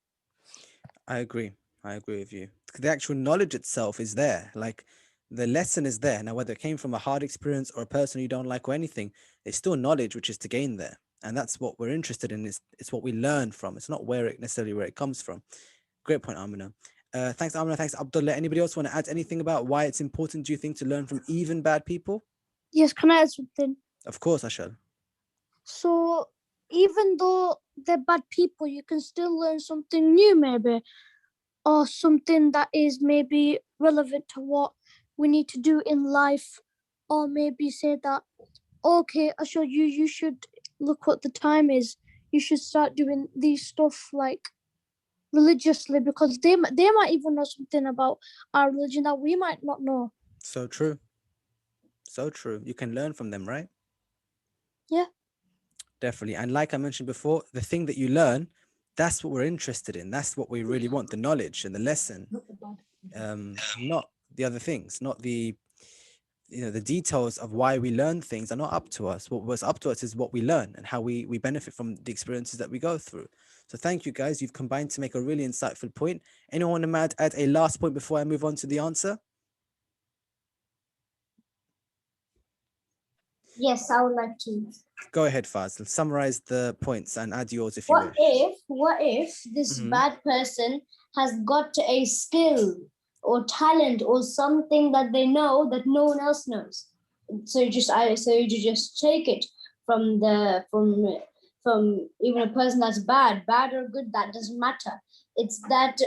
I agree with you. The actual knowledge itself is there, like the lesson is there. Now, whether it came from a hard experience or a person you don't like or anything, it's still knowledge which is to gain there. And that's what we're interested in, it's what we learn from. It's not necessarily where it comes from. Great point, Amina. Thanks, Amina. Thanks, Abdullah. Anybody else want to add anything about why it's important, do you think, to learn from even bad people? Yes, can I add something? Of course, I shall. So even though they're bad people, you can still learn something new maybe, or something that is maybe relevant to what we need to do in life, or maybe say that, okay, Ashur, you should look what the time is. You should start doing these stuff like religiously, because they might even know something about our religion that we might not know. So true. So true. You can learn from them, right? Yeah. Definitely. And like I mentioned before, the thing that you learn, that's what we're interested in. That's what we really want, the knowledge and the lesson. Not the other things, not the details of why we learn things are not up to us. What's up to us is what we learn and how we benefit from the experiences that we go through. So thank you, guys. You've combined to make a really insightful point. Anyone want to add a last point before I move on to the answer? Yes, I would like to. Go ahead, Fazl. Summarize the points and add yours if you wish. What if this bad person has got a skill or talent or something that they know that no one else knows? So you just take it. from even a person that's bad or good, that doesn't matter. It's that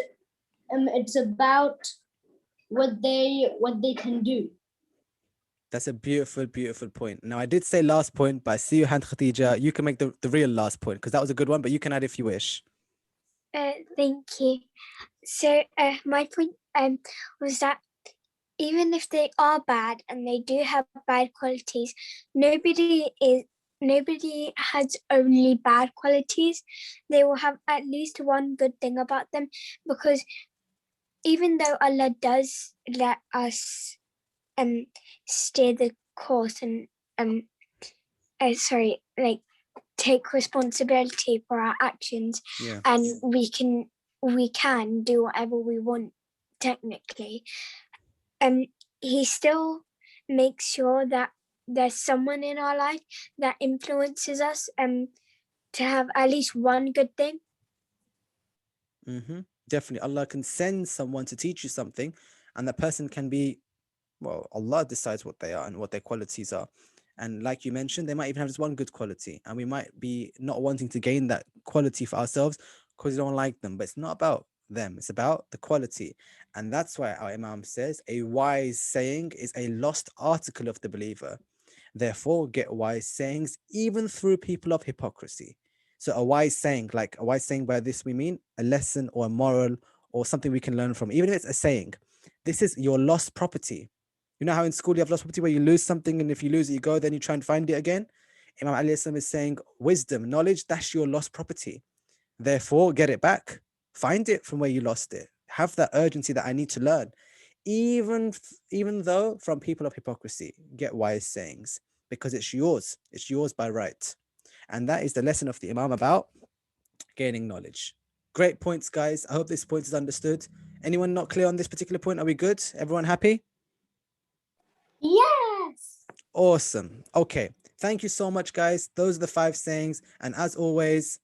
it's about what they can do. That's a beautiful, beautiful point. Now, I did say last point, but I see your hand, Khadija. You can make the real last point because that was a good one, but you can add if you wish. Thank you. So my point was that even if they are bad and they do have bad qualities, nobody has only bad qualities. They will have at least one good thing about them, because even though Allah does let us steer the course and take responsibility for our actions, and we can do whatever we want technically, he still makes sure that there's someone in our life that influences us to have at least one good thing. Definitely, Allah can send someone to teach you something, and that person can be, well, Allah decides what they are and what their qualities are. And like you mentioned, they might even have just one good quality, and we might be not wanting to gain that quality for ourselves because we don't like them. But it's not about them, it's about the quality. And that's why our Imam says a wise saying is a lost article of the believer. Therefore, get wise sayings even through people of hypocrisy. So a wise saying by this we mean a lesson or a moral or something we can learn from, even if it's a saying. This is your lost property. You know how in school you have lost property where you lose something, and if you lose it, you go, then you try and find it again? Imam Ali is saying wisdom, knowledge, that's your lost property. Therefore, get it back. Find it from where you lost it. Have that urgency that I need to learn. Even though from people of hypocrisy, get wise sayings, because it's yours. It's yours by right. And that is the lesson of the Imam about gaining knowledge. Great points, guys. I hope this point is understood. Anyone not clear on this particular point? Are we good? Everyone happy? Yes. Awesome. Okay. Thank you so much, guys. Those are the 5 sayings. And as always,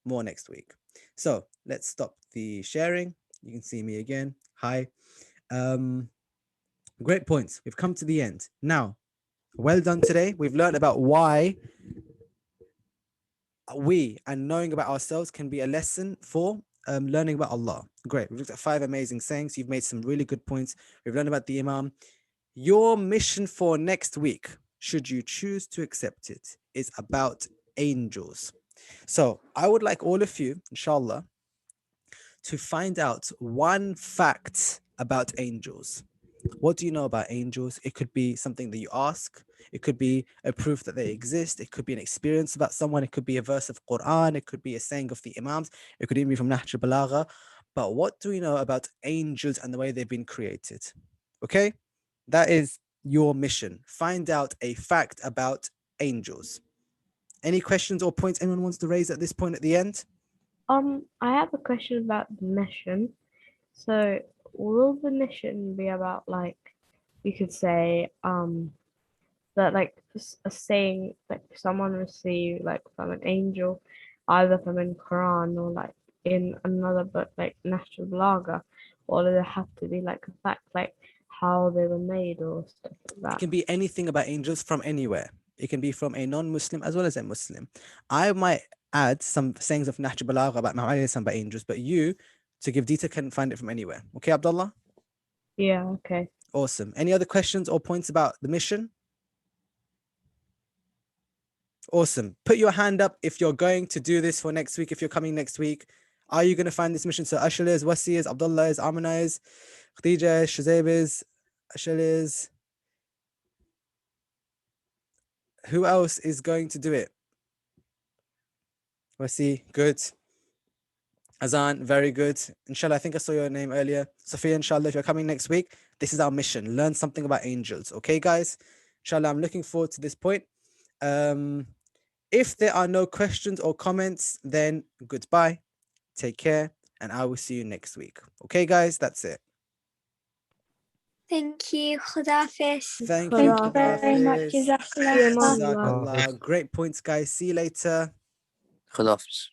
more next week. So let's stop the sharing. You can see me again. Hi. Great points. We've come to the end. Now, well done today. We've learned about why we and knowing about ourselves can be a lesson for learning about Allah. Great. We've looked at 5 amazing sayings. You've made some really good points. We've learned about the Imam. Your mission for next week, should you choose to accept it, is about angels. So I would like all of you, inshallah, to find out one fact about angels. What do you know about angels? It could be something that you ask. It could be a proof that they exist. It could be an experience about someone. It could be a verse of Quran. It could be a saying of the Imams. It could even be from Nahjal Balagha. But what do we know about angels and the way they've been created? Okay? That is your mission. Find out a fact about angels. Any questions or points anyone wants to raise at this point at the end? I have a question about the mission. So will the mission be about, like, you could say, that like a saying like someone received like from an angel, either from in Quran or like in another book like Nahjal Balagha, or does it have to be like a fact like how they were made or stuff like that? It can be anything about angels from anywhere. It can be from a non-Muslim as well as a Muslim. I might add some sayings of Nahjal Balagha about Muhammad about angels, but you, to give detail, can find it from anywhere. Okay, Abdullah? Yeah, okay. Awesome. Any other questions or points about the mission? Awesome. Put your hand up if you're going to do this for next week, if you're coming next week. Are you going to find this mission? So Ashal is, Wasi is, Abdullah is, Amina is, Khadija is, Shuzaib is, Ashal is. Who else is going to do it? Wasi, good. Azan, very good. Inshallah, I think I saw your name earlier. Sophia, inshallah, if you're coming next week, this is our mission. Learn something about angels. Okay, guys? Inshallah, I'm looking forward to this point. If there are no questions or comments, then goodbye. Take care, and I will see you next week. Okay, guys? That's it. Thank you. Khudafiz. Thank you. Thank you very much. Khudafiz. Jazakallah. Jazakallah. Great points, guys. See you later. Khudafis.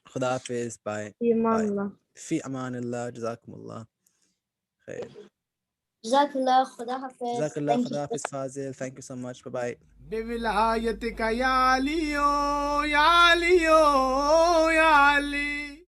Khudafiz. Bye. في أمان Bye. الله. في أمان الله. جزاكم الله خير. Jazakallah, Khuda Hafiz. Jazakallah, Thank you. Khuda Hafiz Fazil. Thank you so much. Bye bye. بولايتك يا علي يا علي يا علي